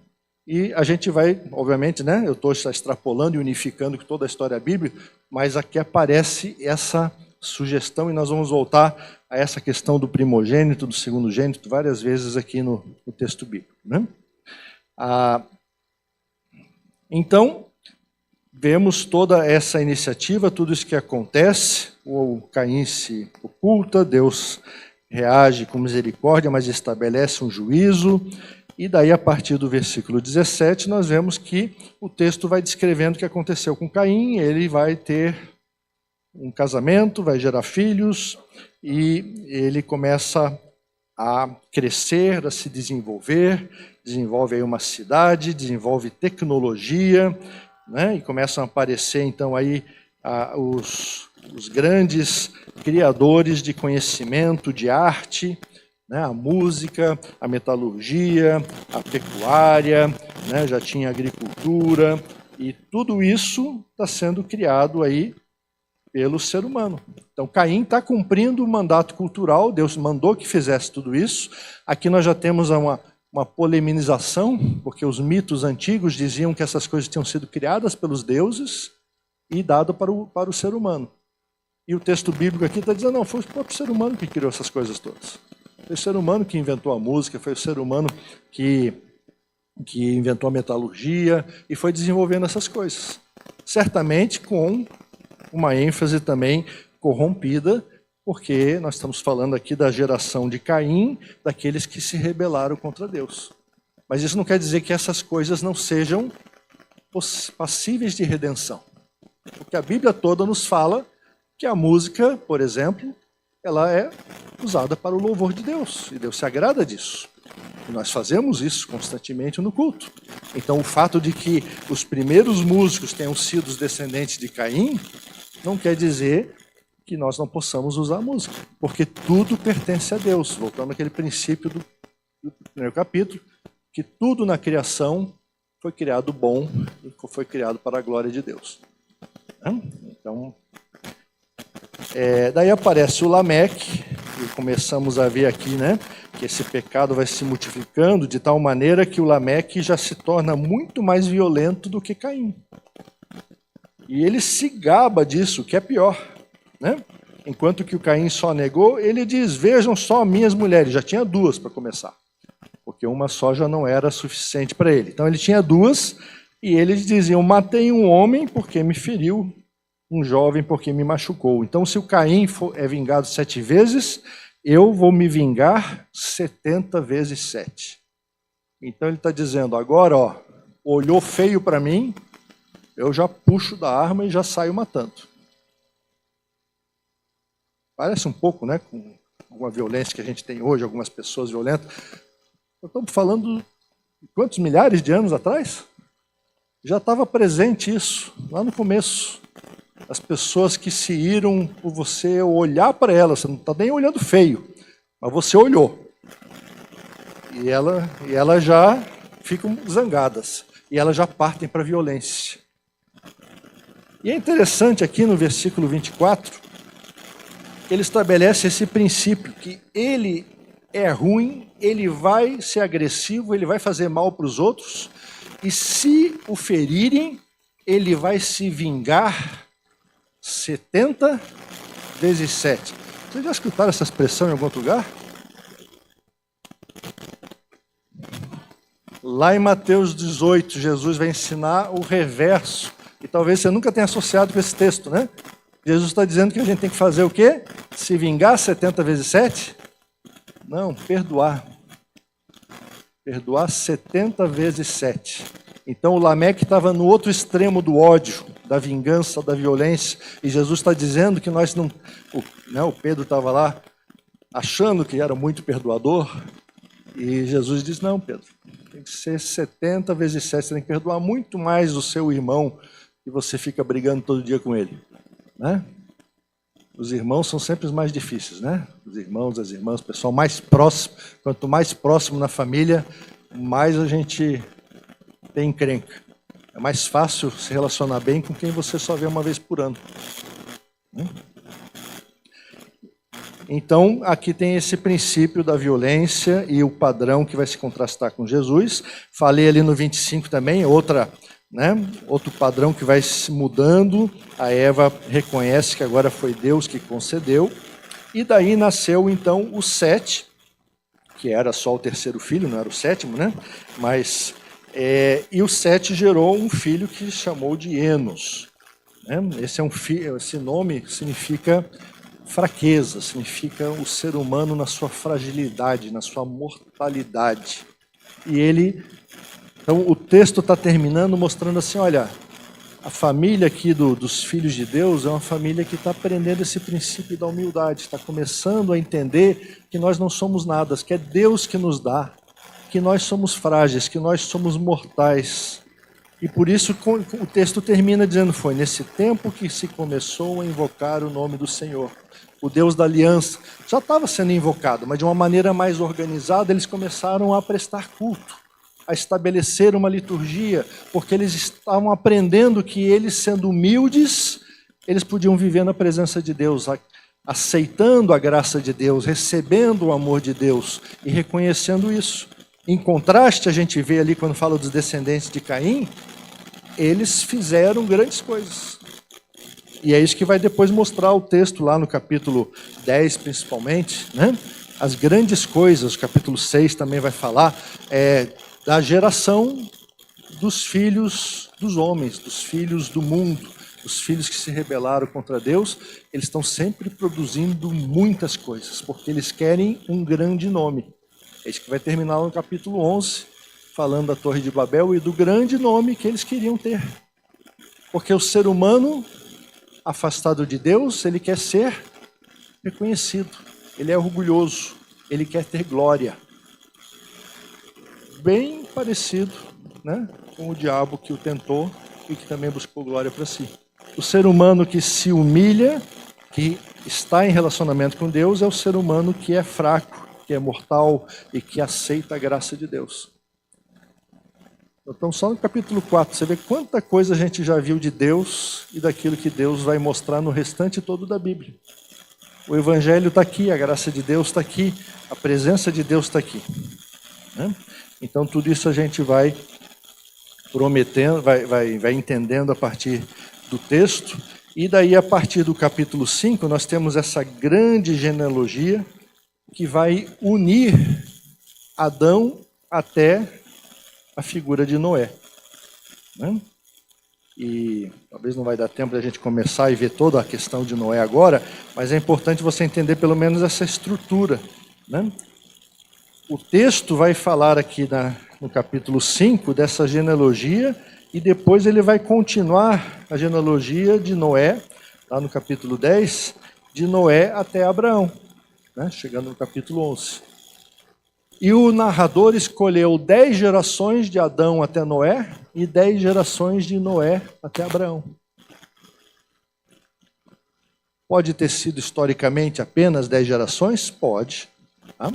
E a gente vai, obviamente, né, eu estou extrapolando e unificando toda a história bíblica, mas aqui aparece essa sugestão e nós vamos voltar a essa questão do primogênito, do segundogênito, várias vezes aqui no texto bíblico. Né? Então, vemos toda essa iniciativa, tudo isso que acontece, o Caim se oculta, Deus reage com misericórdia, mas estabelece um juízo. E daí, a partir do versículo 17, nós vemos que o texto vai descrevendo o que aconteceu com Caim. Ele vai ter um casamento, vai gerar filhos, e ele começa a crescer, a se desenvolver, desenvolve aí uma cidade, desenvolve tecnologia, né? E começam a aparecer, então, aí os grandes criadores de conhecimento, de arte, né? A música, a metalurgia, a pecuária, né? Já tinha agricultura, e tudo isso está sendo criado aí pelo ser humano. Então, Caim está cumprindo o mandato cultural, Deus mandou que fizesse tudo isso. Aqui nós já temos uma poleminização, porque os mitos antigos diziam que essas coisas tinham sido criadas pelos deuses e dado para o ser humano. E o texto bíblico aqui está dizendo, não, foi o próprio ser humano que criou essas coisas todas. Foi o ser humano que inventou a música, foi o ser humano que inventou a metalurgia e foi desenvolvendo essas coisas. Certamente com uma ênfase também corrompida, porque nós estamos falando aqui da geração de Caim, daqueles que se rebelaram contra Deus. Mas isso não quer dizer que essas coisas não sejam passíveis de redenção. Porque a Bíblia toda nos fala que a música, por exemplo, ela é usada para o louvor de Deus, e Deus se agrada disso. E nós fazemos isso constantemente no culto. Então, o fato de que os primeiros músicos tenham sido os descendentes de Caim, não quer dizer que nós não possamos usar a música, porque tudo pertence a Deus. Voltando àquele princípio do primeiro capítulo, que tudo na criação foi criado bom e foi criado para a glória de Deus. Então, daí aparece o Lameque, e começamos a ver aqui, né, que esse pecado vai se multiplicando de tal maneira que o Lameque já se torna muito mais violento do que Caim. E ele se gaba disso, que é pior, né? Enquanto que o Caim só negou, ele diz, vejam só minhas mulheres. Já tinha duas para começar, porque uma só já não era suficiente para ele. Então ele tinha duas, e eles diziam, matei um homem porque me feriu, um jovem porque me machucou. Então se o Caim é vingado 7 vezes, eu vou me vingar 70 vezes 7. Então ele está dizendo, agora, ó, olhou feio para mim, eu já puxo da arma e já saio matando. Parece um pouco, né, com alguma violência que a gente tem hoje, algumas pessoas violentas. Nós estamos falando de quantos milhares de anos atrás? Já estava presente isso, lá no começo. As pessoas que se iram por você olhar para elas, você não está nem olhando feio, mas você olhou. E elas já ficam zangadas, e elas já partem para a violência. E é interessante aqui no versículo 24, ele estabelece esse princípio, que ele é ruim, ele vai ser agressivo, ele vai fazer mal para os outros, e se o ferirem, ele vai se vingar 70 vezes 7. Vocês já escutaram essa expressão em algum outro lugar? Lá em Mateus 18, Jesus vai ensinar o reverso. E talvez você nunca tenha associado com esse texto, né? Jesus está dizendo que a gente tem que fazer o quê? Se vingar 70 vezes 7? Não, perdoar. Perdoar 70 vezes 7. Então o Lameque estava no outro extremo do ódio, da vingança, da violência. E Jesus está dizendo que nós não... O Pedro estava lá achando que era muito perdoador. E Jesus diz, não, Pedro, tem que ser 70 vezes 7. Você tem que perdoar muito mais o seu irmão que você fica brigando todo dia com ele. Né? Os irmãos são sempre os mais difíceis, né? Os irmãos, as irmãs, o pessoal mais próximo. Quanto mais próximo na família, mais a gente tem encrenca. É mais fácil se relacionar bem com quem você só vê uma vez por ano. Então, aqui tem esse princípio da violência e o padrão que vai se contrastar com Jesus. Falei ali no 25 também, outro padrão que vai se mudando. A Eva reconhece que agora foi Deus que concedeu. E daí nasceu, então, o Sete, que era só o terceiro filho, não era o sétimo, né? Mas, e o Sete gerou um filho que chamou de Enos. Né? Esse nome significa fraqueza, significa o ser humano na sua fragilidade, na sua mortalidade. Então o texto está terminando mostrando assim, olha, a família aqui dos filhos de Deus é uma família que está aprendendo esse princípio da humildade, está começando a entender que nós não somos nada, que é Deus que nos dá, que nós somos frágeis, que nós somos mortais. E por isso o texto termina dizendo, foi nesse tempo que se começou a invocar o nome do Senhor. O Deus da aliança já estava sendo invocado, mas de uma maneira mais organizada eles começaram a prestar culto, a estabelecer uma liturgia, porque eles estavam aprendendo que eles, sendo humildes, eles podiam viver na presença de Deus, aceitando a graça de Deus, recebendo o amor de Deus e reconhecendo isso. Em contraste, a gente vê ali, quando fala dos descendentes de Caim, eles fizeram grandes coisas. E é isso que vai depois mostrar o texto lá no capítulo 10, principalmente, né? As grandes coisas, o capítulo 6 também vai falar da geração dos filhos dos homens, dos filhos do mundo, os filhos que se rebelaram contra Deus. Eles estão sempre produzindo muitas coisas, porque eles querem um grande nome. É isso que vai terminar no capítulo 11, falando da Torre de Babel e do grande nome que eles queriam ter. Porque o ser humano, afastado de Deus, ele quer ser reconhecido, ele é orgulhoso, ele quer ter glória. Bem parecido, né, com o diabo que o tentou e que também buscou glória para si. O ser humano que se humilha, que está em relacionamento com Deus, é o ser humano que é fraco, que é mortal e que aceita a graça de Deus. Então, só no capítulo 4, você vê quanta coisa a gente já viu de Deus e daquilo que Deus vai mostrar no restante todo da Bíblia. O Evangelho está aqui, a graça de Deus está aqui, a presença de Deus está aqui, né? Então, tudo isso a gente vai prometendo, vai entendendo a partir do texto. E daí, a partir do capítulo 5, nós temos essa grande genealogia que vai unir Adão até a figura de Noé, né? E talvez não vai dar tempo da gente começar e ver toda a questão de Noé agora, mas é importante você entender pelo menos essa estrutura, né? O texto vai falar aqui no capítulo 5 dessa genealogia e depois ele vai continuar a genealogia de Noé, lá no capítulo 10, de Noé até Abraão, né? Chegando no capítulo 11. E o narrador escolheu 10 gerações de Adão até Noé e 10 gerações de Noé até Abraão. Pode ter sido historicamente apenas 10 gerações? Pode. Tá?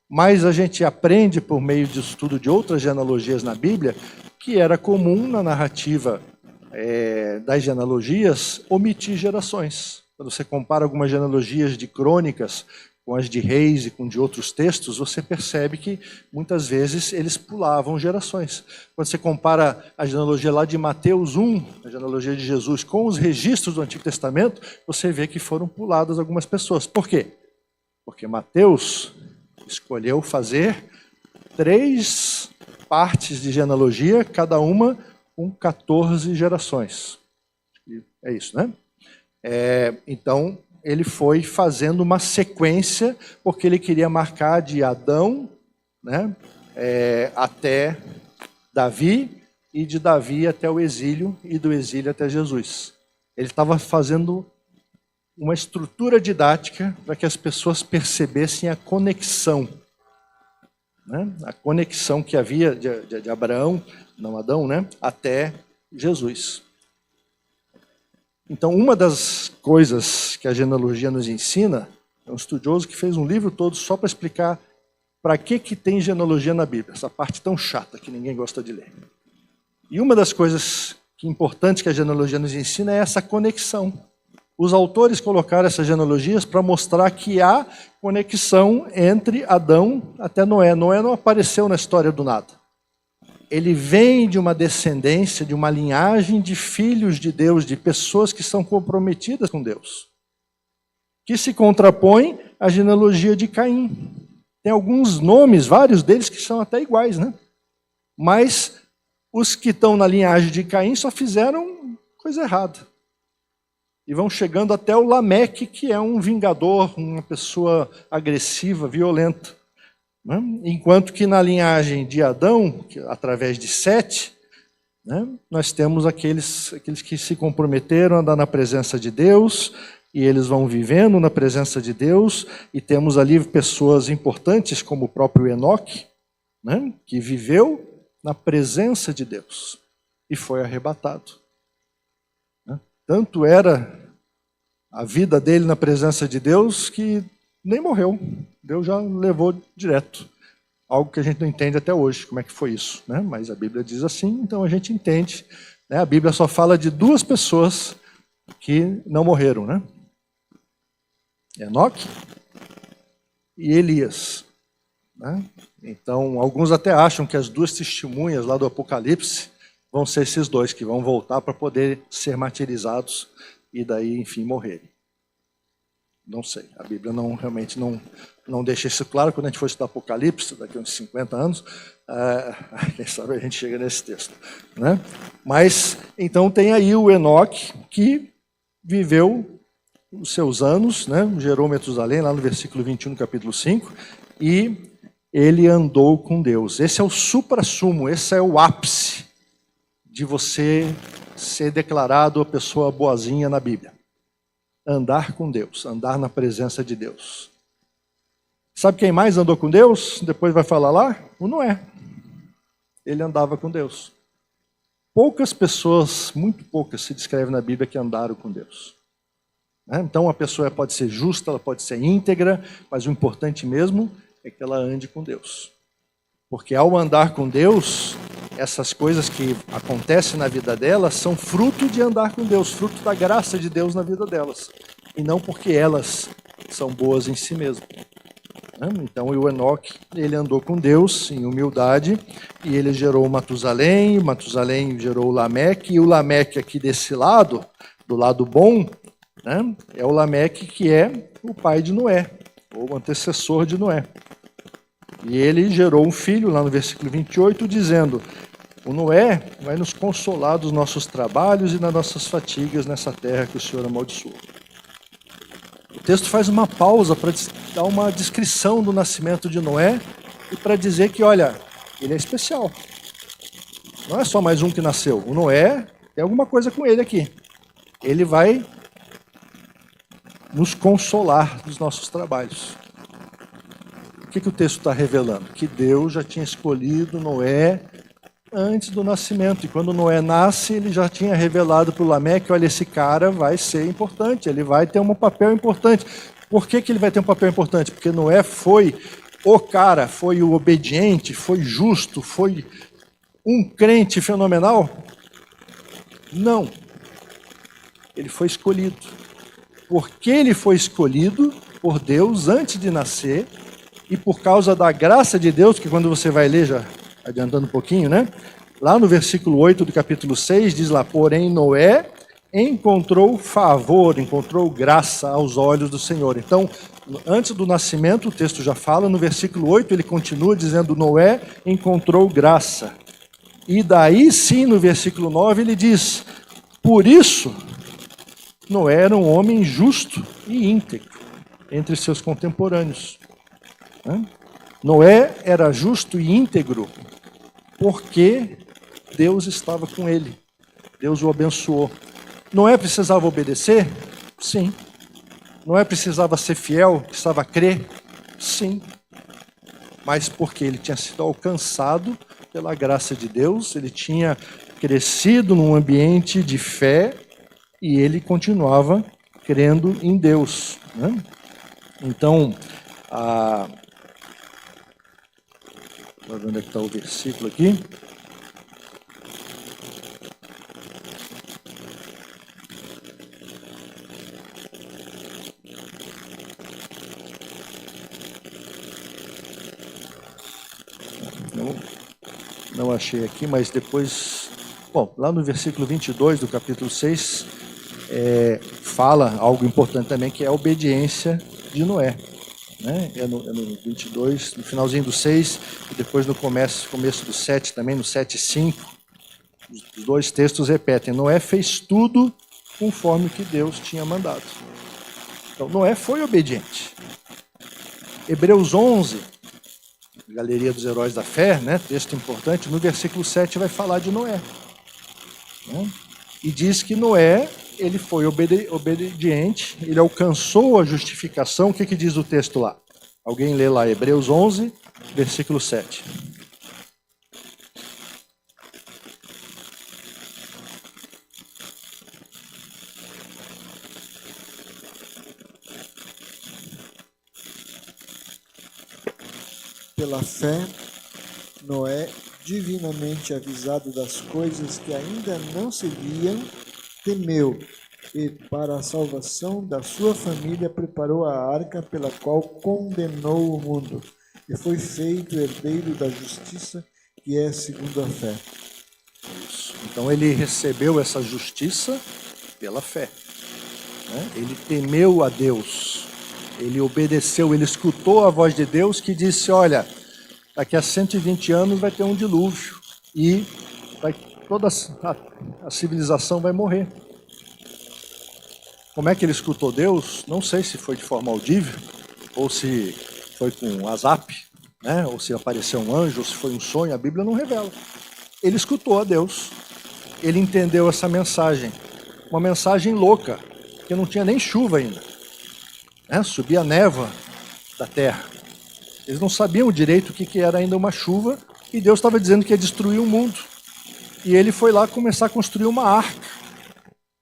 Mas a gente aprende por meio de estudo de outras genealogias na Bíblia que era comum na narrativa das genealogias omitir gerações. Quando você compara algumas genealogias de crônicas com as de reis e com de outros textos, você percebe que muitas vezes eles pulavam gerações. Quando você compara a genealogia lá de Mateus 1, a genealogia de Jesus, com os registros do Antigo Testamento, você vê que foram puladas algumas pessoas. Por quê? Porque Mateus escolheu fazer 3 partes de genealogia, cada uma com 14 gerações. É isso, né? Então, ele foi fazendo uma sequência, porque ele queria marcar de Adão, né, até Davi, e de Davi até o exílio, e do exílio até Jesus. Ele estava fazendo uma estrutura didática para que as pessoas percebessem a conexão, né, a conexão que havia de Abraão, não Adão, né, até Jesus. Então, uma das coisas que a genealogia nos ensina, é um estudioso que fez um livro todo só para explicar para que tem genealogia na Bíblia, essa parte tão chata que ninguém gosta de ler. E uma das coisas importantes que a genealogia nos ensina é essa conexão. Os autores colocaram essas genealogias para mostrar que há conexão entre Adão até Noé. Noé não apareceu na história do nada. Ele vem de uma descendência, de uma linhagem de filhos de Deus, de pessoas que são comprometidas com Deus, que se contrapõe à genealogia de Caim. Tem alguns nomes, vários deles, que são até iguais, né? Mas os que estão na linhagem de Caim só fizeram coisa errada. E vão chegando até o Lameque, que é um vingador, uma pessoa agressiva, violenta. né? Enquanto que na linhagem de Adão, através de Sete, né, nós temos aqueles que se comprometeram a andar na presença de Deus, e eles vão vivendo na presença de Deus, e temos ali pessoas importantes como o próprio Enoque, né, que viveu na presença de Deus e foi arrebatado. Né? Tanto era a vida dele na presença de Deus que nem morreu. Deus já levou direto. Algo que a gente não entende até hoje, como é que foi isso, né? Mas a Bíblia diz assim, então a gente entende. Né? A Bíblia só fala de duas pessoas que não morreram, né? Enoque e Elias. Né? Então, alguns até acham que as duas testemunhas lá do Apocalipse vão ser esses dois, que vão voltar para poder ser martirizados e daí, enfim, morrerem. Não sei, a Bíblia realmente não deixa isso claro. Quando a gente for estudar Apocalipse, daqui a uns 50 anos, quem sabe a gente chega nesse texto. Né? Mas, então tem aí o Enoque, que viveu os seus anos, né? Gerou Metusalém, lá no versículo 21, capítulo 5, e ele andou com Deus. Esse é o suprassumo, esse é o ápice de você ser declarado a pessoa boazinha na Bíblia. Andar com Deus, andar na presença de Deus. Sabe quem mais andou com Deus? Depois vai falar lá? O Noé. Ele andava com Deus. Poucas pessoas, muito poucas, se descrevem na Bíblia que andaram com Deus. Então a pessoa pode ser justa, ela pode ser íntegra, mas o importante mesmo é que ela ande com Deus. Porque ao andar com Deus, essas coisas que acontecem na vida delas são fruto de andar com Deus, fruto da graça de Deus na vida delas. E não porque elas são boas em si mesmas. Então o Enoque, ele andou com Deus em humildade, e ele gerou Matusalém, Matusalém gerou o Lameque, e o Lameque aqui desse lado, do lado bom, né, é o Lameque que é o pai de Noé, ou o antecessor de Noé. E ele gerou um filho, lá no versículo 28, dizendo: o Noé vai nos consolar dos nossos trabalhos e das nossas fatigas nessa terra que o Senhor amaldiçoou. O texto faz uma pausa para dar uma descrição do nascimento de Noé e para dizer que, olha, ele é especial. Não é só mais um que nasceu. O Noé, tem alguma coisa com ele aqui. Ele vai nos consolar dos nossos trabalhos. O que o texto está revelando? Que Deus já tinha escolhido Noé antes do nascimento. E quando Noé nasce, ele já tinha revelado para o Lameque: olha, esse cara vai ser importante, ele vai ter um papel importante. Por que ele vai ter um papel importante? Porque Noé foi o cara, foi o obediente, foi justo, foi um crente fenomenal? Não. Ele foi escolhido. Porque ele foi escolhido por Deus antes de nascer, e por causa da graça de Deus, que quando você vai ler, já adiantando um pouquinho, né? Lá no versículo 8 do capítulo 6, diz lá: porém Noé encontrou favor, encontrou graça aos olhos do Senhor. Então, antes do nascimento, o texto já fala, no versículo 8, ele continua dizendo: Noé encontrou graça. E daí sim, no versículo 9, ele diz: por isso, Noé era um homem justo e íntegro entre seus contemporâneos. Noé era justo e íntegro porque Deus estava com ele. Deus o abençoou. Noé precisava obedecer? Sim. Noé precisava ser fiel, precisava crer? Sim. Mas porque ele tinha sido alcançado pela graça de Deus, ele tinha crescido num ambiente de fé e ele continuava crendo em Deus. Então, vamos ver onde é que está o versículo aqui. Não achei aqui, mas depois... Bom, lá no versículo 22 do capítulo 6, fala algo importante também, que é a obediência de Noé. Né? É no 22, no finalzinho do 6, e depois no começo do 7 também, no 7:5, os dois textos repetem: Noé fez tudo conforme o que Deus tinha mandado. Então Noé foi obediente. Hebreus 11 Galeria dos Heróis da Fé, né, texto importante, no versículo 7 vai falar de Noé. Né? E diz que Noé, ele foi obediente, ele alcançou a justificação. O que diz o texto lá? Alguém lê lá, Hebreus 11, versículo 7. Pela fé, Noé, divinamente avisado das coisas que ainda não se viam, temeu, e para a salvação da sua família preparou a arca pela qual condenou o mundo, e foi feito herdeiro da justiça, que é segundo a fé. Então ele recebeu essa justiça pela fé. Né? Ele temeu a Deus. Ele obedeceu, ele escutou a voz de Deus que disse, olha, daqui a 120 anos vai ter um dilúvio e toda a civilização vai morrer. Como é que ele escutou Deus? Não sei se foi de forma audível, ou se foi com WhatsApp, né? Ou se apareceu um anjo, ou se foi um sonho, a Bíblia não revela. Ele escutou a Deus, ele entendeu essa mensagem, uma mensagem louca, porque não tinha nem chuva ainda. Subia a névoa da terra. Eles não sabiam direito o que era ainda uma chuva, e Deus estava dizendo que ia destruir o mundo. E ele foi lá começar a construir uma arca.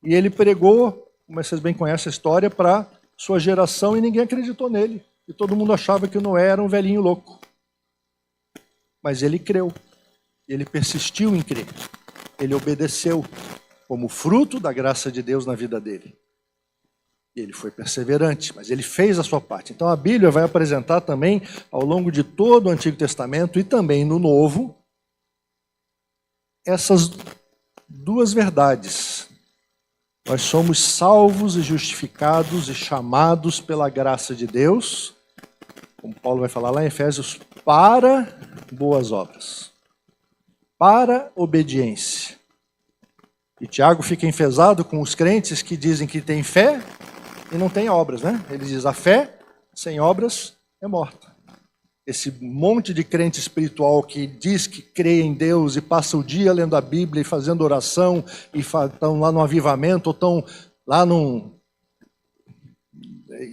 E ele pregou, como vocês bem conhecem a história, para sua geração, e ninguém acreditou nele. E todo mundo achava que Noé era um velhinho louco. Mas ele creu. Ele persistiu em crer. Ele obedeceu como fruto da graça de Deus na vida dele. Ele foi perseverante, mas ele fez a sua parte. Então a Bíblia vai apresentar também, ao longo de todo o Antigo Testamento e também no Novo, essas duas verdades. Nós somos salvos e justificados e chamados pela graça de Deus, como Paulo vai falar lá em Efésios, para boas obras, para obediência. E Tiago fica enfesado com os crentes que dizem que têm fé e não tem obras, né? Ele diz, a fé sem obras é morta. Esse monte de crente espiritual que diz que crê em Deus e passa o dia lendo a Bíblia e fazendo oração, e estão lá no avivamento, ou estão lá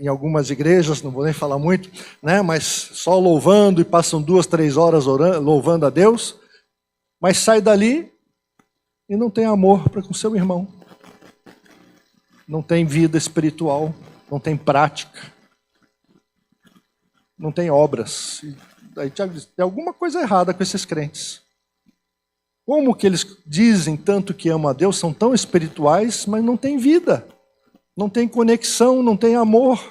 em algumas igrejas, não vou nem falar muito, né? Mas só louvando e passam 2, 3 horas orando, louvando a Deus, mas sai dali e não tem amor para com seu irmão. Não tem vida espiritual, não tem prática, não tem obras. Aí Tiago diz, tem alguma coisa errada com esses crentes. Como que eles dizem tanto que amam a Deus, são tão espirituais, mas não têm vida, não têm conexão, não têm amor,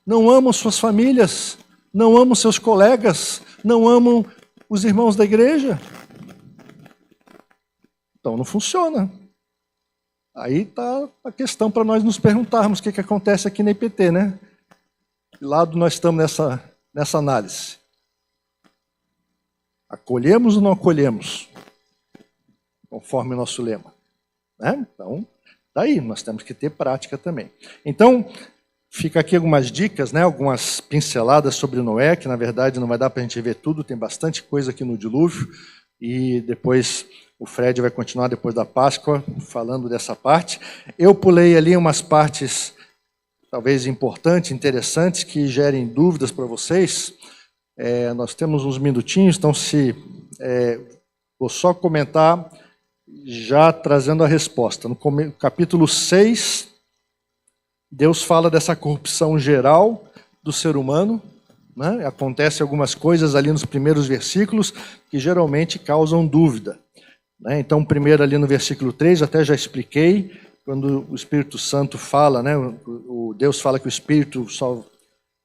não amam suas famílias, não amam seus colegas, não amam os irmãos da igreja? Então não funciona. Aí está a questão para nós nos perguntarmos o que acontece aqui na IPT, né? Que lado nós estamos nessa análise? Acolhemos ou não acolhemos? Conforme o nosso lema. Né? Então, daí nós temos que ter prática também. Então, fica aqui algumas dicas, né? Algumas pinceladas sobre Noé, que na verdade não vai dar para a gente ver tudo, tem bastante coisa aqui no dilúvio, e depois o Fred vai continuar depois da Páscoa falando dessa parte. Eu pulei ali umas partes talvez importantes, interessantes, que gerem dúvidas para vocês. Nós temos uns minutinhos, então vou só comentar já trazendo a resposta. No capítulo 6, Deus fala dessa corrupção geral do ser humano, né? Acontece algumas coisas ali nos primeiros versículos que geralmente causam dúvida. Então, primeiro ali no versículo 3, até já expliquei, quando o Espírito Santo fala, né, o Deus fala que o Espírito só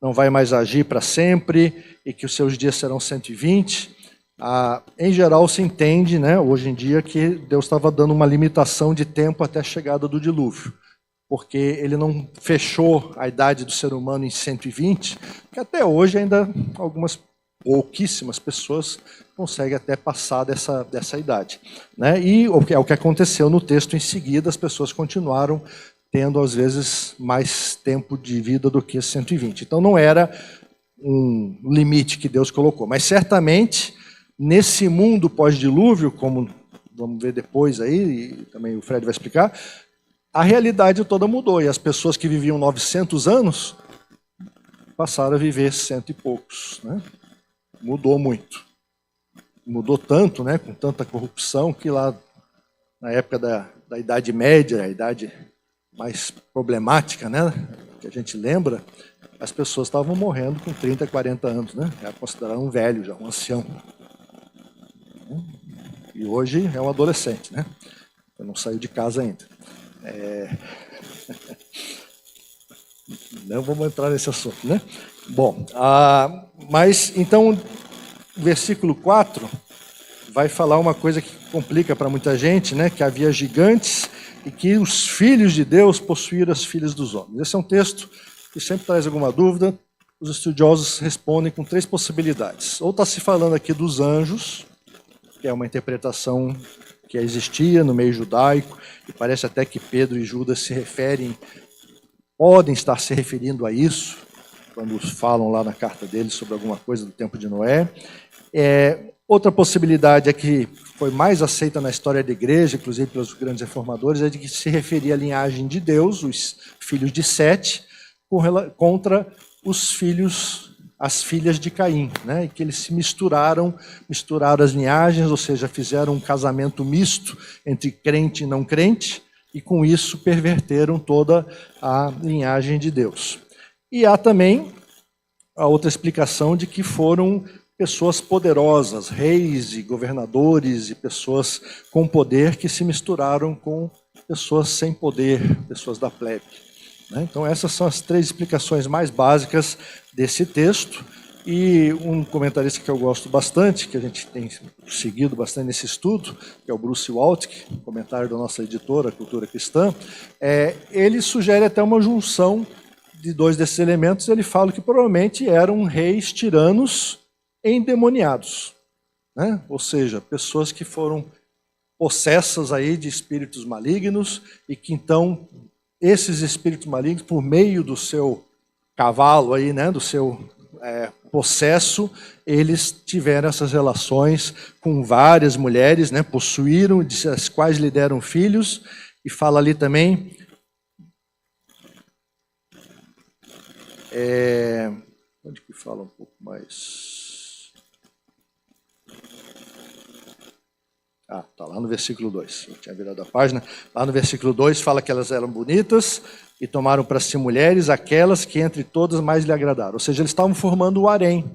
não vai mais agir para sempre e que os seus dias serão 120. Em geral se entende, né, hoje em dia, que Deus estava dando uma limitação de tempo até a chegada do dilúvio, porque ele não fechou a idade do ser humano em 120, que até hoje ainda pouquíssimas pessoas conseguem até passar dessa idade. Né? E é o que aconteceu no texto em seguida, as pessoas continuaram tendo, às vezes, mais tempo de vida do que 120. Então não era um limite que Deus colocou. Mas certamente, nesse mundo pós-dilúvio, como vamos ver depois aí, e também o Fred vai explicar, a realidade toda mudou. E as pessoas que viviam 900 anos passaram a viver 100 e poucos. Né? Mudou muito. Mudou tanto, né, com tanta corrupção, que lá na época da Idade Média, a idade mais problemática, né, que a gente lembra, as pessoas estavam morrendo com 30, 40 anos, né? Era considerado um velho, já um ancião. E hoje é um adolescente, né? Eu não saiu de casa ainda. Não vamos entrar nesse assunto, né? Bom, mas então, versículo 4 vai falar uma coisa que complica para muita gente, né? Que havia gigantes e que os filhos de Deus possuíram as filhas dos homens. Esse é um texto que sempre traz alguma dúvida. Os estudiosos respondem com 3 possibilidades. Ou está se falando aqui dos anjos, que é uma interpretação que existia no meio judaico, e parece até que Pedro e Judas se referem, podem estar se referindo a isso, quando falam lá na carta deles sobre alguma coisa do tempo de Noé. Outra possibilidade é que foi mais aceita na história da igreja, inclusive pelos grandes reformadores, é de que se referia à linhagem de Deus, os filhos de Sete, contra os filhos, as filhas de Caim, né? E que eles se misturaram as linhagens, ou seja, fizeram um casamento misto entre crente e não crente, e com isso perverteram toda a linhagem de Deus. E há também a outra explicação de que foram pessoas poderosas, reis e governadores e pessoas com poder que se misturaram com pessoas sem poder, pessoas da plebe. Então essas são as 3 explicações mais básicas desse texto. E um comentarista que eu gosto bastante, que a gente tem seguido bastante nesse estudo, que é o Bruce Waltke, comentário da nossa editora, Cultura Cristã, ele sugere até uma junção de 2 desses elementos. Ele fala que provavelmente eram reis tiranos endemoniados, né? Ou seja, pessoas que foram possessas aí de espíritos malignos e que então esses espíritos malignos, por meio do seu cavalo aí, né, do seu possesso, eles tiveram essas relações com várias mulheres, né, possuíram, as quais lhe deram filhos, e fala ali também onde que fala um pouco mais? Está lá no versículo 2. Eu tinha virado a página. Lá no versículo 2 fala que elas eram bonitas e tomaram para si mulheres aquelas que entre todas mais lhe agradaram. Ou seja, eles estavam formando o harém.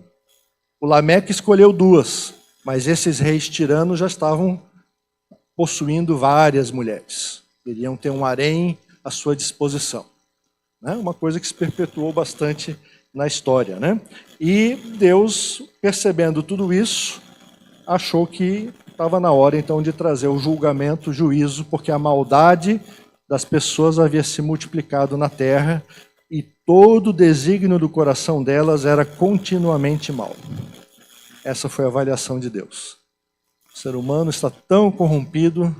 O Lameque escolheu 2, mas esses reis tiranos já estavam possuindo várias mulheres. Iriam ter um harém à sua disposição. Né? Uma coisa que se perpetuou bastante na história. Né? E Deus, percebendo tudo isso, achou que estava na hora, então, de trazer o julgamento, o juízo, porque a maldade das pessoas havia se multiplicado na terra e todo o desígnio do coração delas era continuamente mal. Essa foi a avaliação de Deus. O ser humano está tão corrompido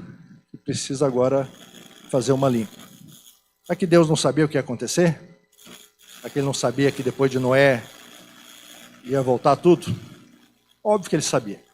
que precisa agora fazer uma limpa. Será que Deus não sabia o que ia acontecer? Será que ele não sabia que depois de Noé ia voltar tudo? Óbvio que ele sabia.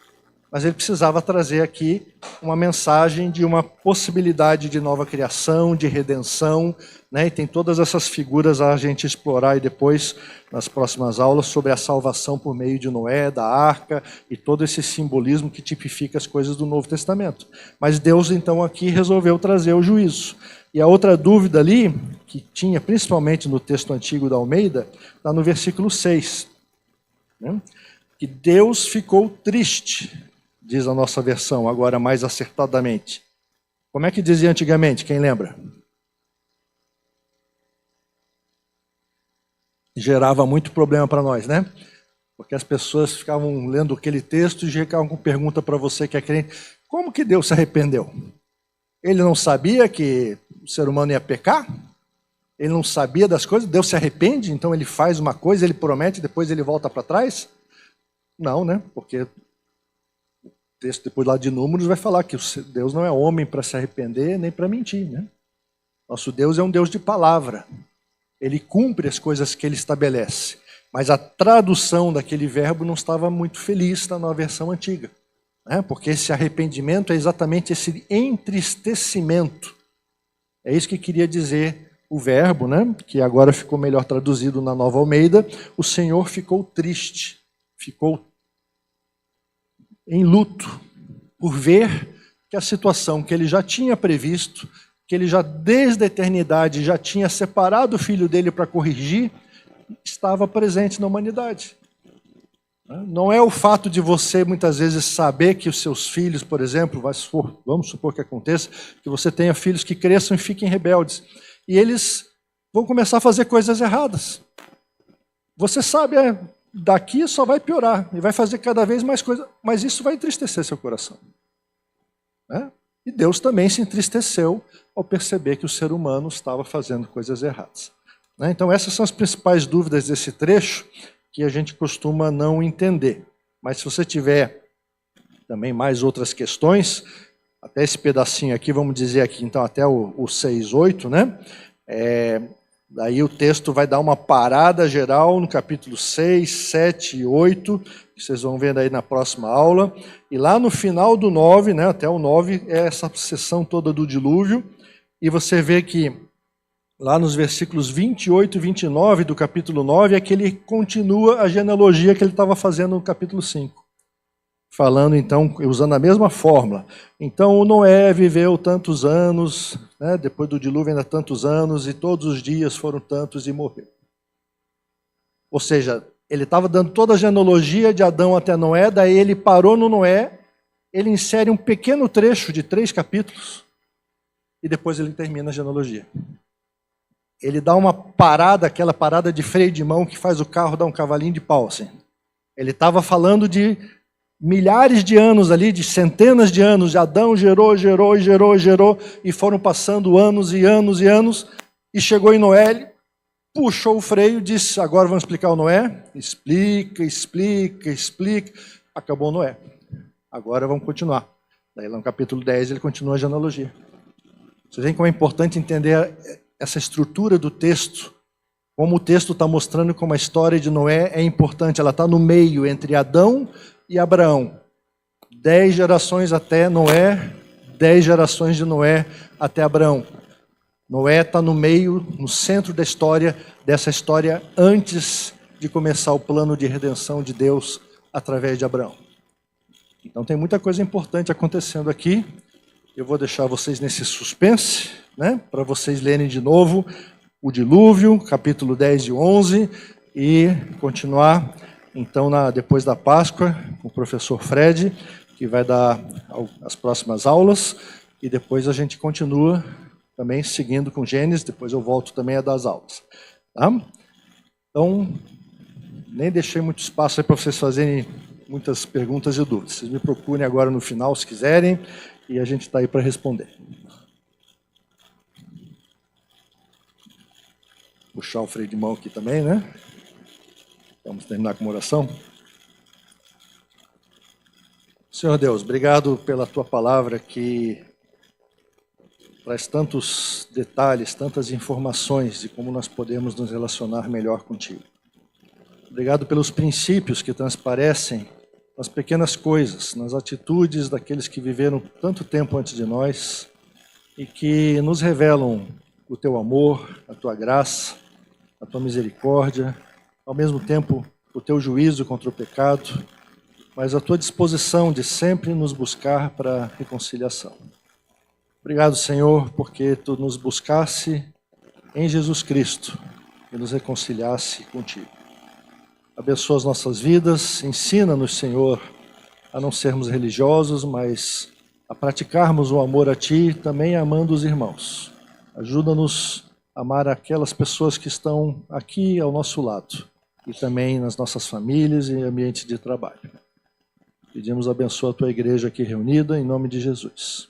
Mas ele precisava trazer aqui uma mensagem de uma possibilidade de nova criação, de redenção, né? E tem todas essas figuras a gente explorar e depois, nas próximas aulas, sobre a salvação por meio de Noé, da arca, e todo esse simbolismo que tipifica as coisas do Novo Testamento. Mas Deus, então, aqui resolveu trazer o juízo. E a outra dúvida ali, que tinha principalmente no texto antigo da Almeida, está no versículo 6. Né? Que Deus ficou triste, diz a nossa versão, agora mais acertadamente. Como é que dizia antigamente? Quem lembra? Gerava muito problema para nós, né? Porque as pessoas ficavam lendo aquele texto e ficavam com pergunta para você que é crente. Como que Deus se arrependeu? Ele não sabia que o ser humano ia pecar? Ele não sabia das coisas? Deus se arrepende? Então ele faz uma coisa, ele promete, depois ele volta para trás? Não, né? Porque texto depois lá de Números vai falar que Deus não é homem para se arrepender nem para mentir, né? Nosso Deus é um Deus de palavra. Ele cumpre as coisas que ele estabelece. Mas a tradução daquele verbo não estava muito feliz na versão antiga, né? Porque esse arrependimento é exatamente esse entristecimento. É isso que queria dizer o verbo, né? Que agora ficou melhor traduzido na Nova Almeida. O Senhor ficou triste, ficou em luto por ver que a situação que ele já tinha previsto, que ele já desde a eternidade já tinha separado o filho dele para corrigir, estava presente na humanidade. Não é o fato de você muitas vezes saber que os seus filhos, por exemplo, vamos supor que aconteça, que você tenha filhos que cresçam e fiquem rebeldes, e eles vão começar a fazer coisas erradas. Você sabe, daqui só vai piorar, e vai fazer cada vez mais coisas, mas isso vai entristecer seu coração. E Deus também se entristeceu ao perceber que o ser humano estava fazendo coisas erradas. Então essas são as principais dúvidas desse trecho que a gente costuma não entender. Mas se você tiver também mais outras questões, até esse pedacinho aqui, vamos dizer aqui então até o 6:8, né? Daí o texto vai dar uma parada geral no capítulo 6, 7 e 8, que vocês vão ver aí na próxima aula. E lá no final do 9, né, até o 9, é essa sessão toda do dilúvio. E você vê que lá nos versículos 28 e 29 do capítulo 9 é que ele continua a genealogia que ele estava fazendo no capítulo 5. Falando então, usando a mesma fórmula. Então o Noé viveu tantos anos, né, depois do dilúvio ainda tantos anos, e todos os dias foram tantos e morreu. Ou seja, ele estava dando toda a genealogia de Adão até Noé, daí ele parou no Noé, ele insere um pequeno trecho de 3 capítulos, e depois ele termina a genealogia. Ele dá uma parada, aquela parada de freio de mão que faz o carro dar um cavalinho de pau, assim. Ele estava falando de milhares de anos ali, de centenas de anos, de Adão gerou, e foram passando anos e anos e anos, e chegou em Noé, ele puxou o freio, disse, agora vamos explicar o Noé? Explica, acabou o Noé. Agora vamos continuar. Daí lá no capítulo 10 ele continua a genealogia. Vocês veem como é importante entender essa estrutura do texto, como o texto está mostrando como a história de Noé é importante, ela está no meio entre Adão e Abraão. 10 gerações até Noé, 10 gerações de Noé até Abraão. Noé está no meio, no centro da história, dessa história antes de começar o plano de redenção de Deus através de Abraão. Então tem muita coisa importante acontecendo aqui. Eu vou deixar vocês nesse suspense, né, para vocês lerem de novo o dilúvio, capítulo 10 e 11, e continuar então depois da Páscoa com o professor Fred, que vai dar as próximas aulas, e depois a gente continua também seguindo com Gênesis, depois eu volto também a dar as aulas. Tá? Então, nem deixei muito espaço aí para vocês fazerem muitas perguntas e dúvidas. Vocês me procurem agora no final, se quiserem, e a gente está aí para responder. Puxar o freio de mão aqui também, né? Vamos terminar com uma oração. Senhor Deus, obrigado pela Tua palavra que traz tantos detalhes, tantas informações de como nós podemos nos relacionar melhor contigo. Obrigado pelos princípios que transparecem nas pequenas coisas, nas atitudes daqueles que viveram tanto tempo antes de nós e que nos revelam o Teu amor, a Tua graça, a Tua misericórdia, ao mesmo tempo o Teu juízo contra o pecado, mas a Tua disposição de sempre nos buscar para a reconciliação. Obrigado, Senhor, porque Tu nos buscasse em Jesus Cristo e nos reconciliasse contigo. Abençoa as nossas vidas, ensina-nos, Senhor, a não sermos religiosos, mas a praticarmos o amor a Ti, também amando os irmãos. Ajuda-nos a amar aquelas pessoas que estão aqui ao nosso lado e também nas nossas famílias e ambientes de trabalho. Pedimos abençoa a Tua igreja aqui reunida, em nome de Jesus.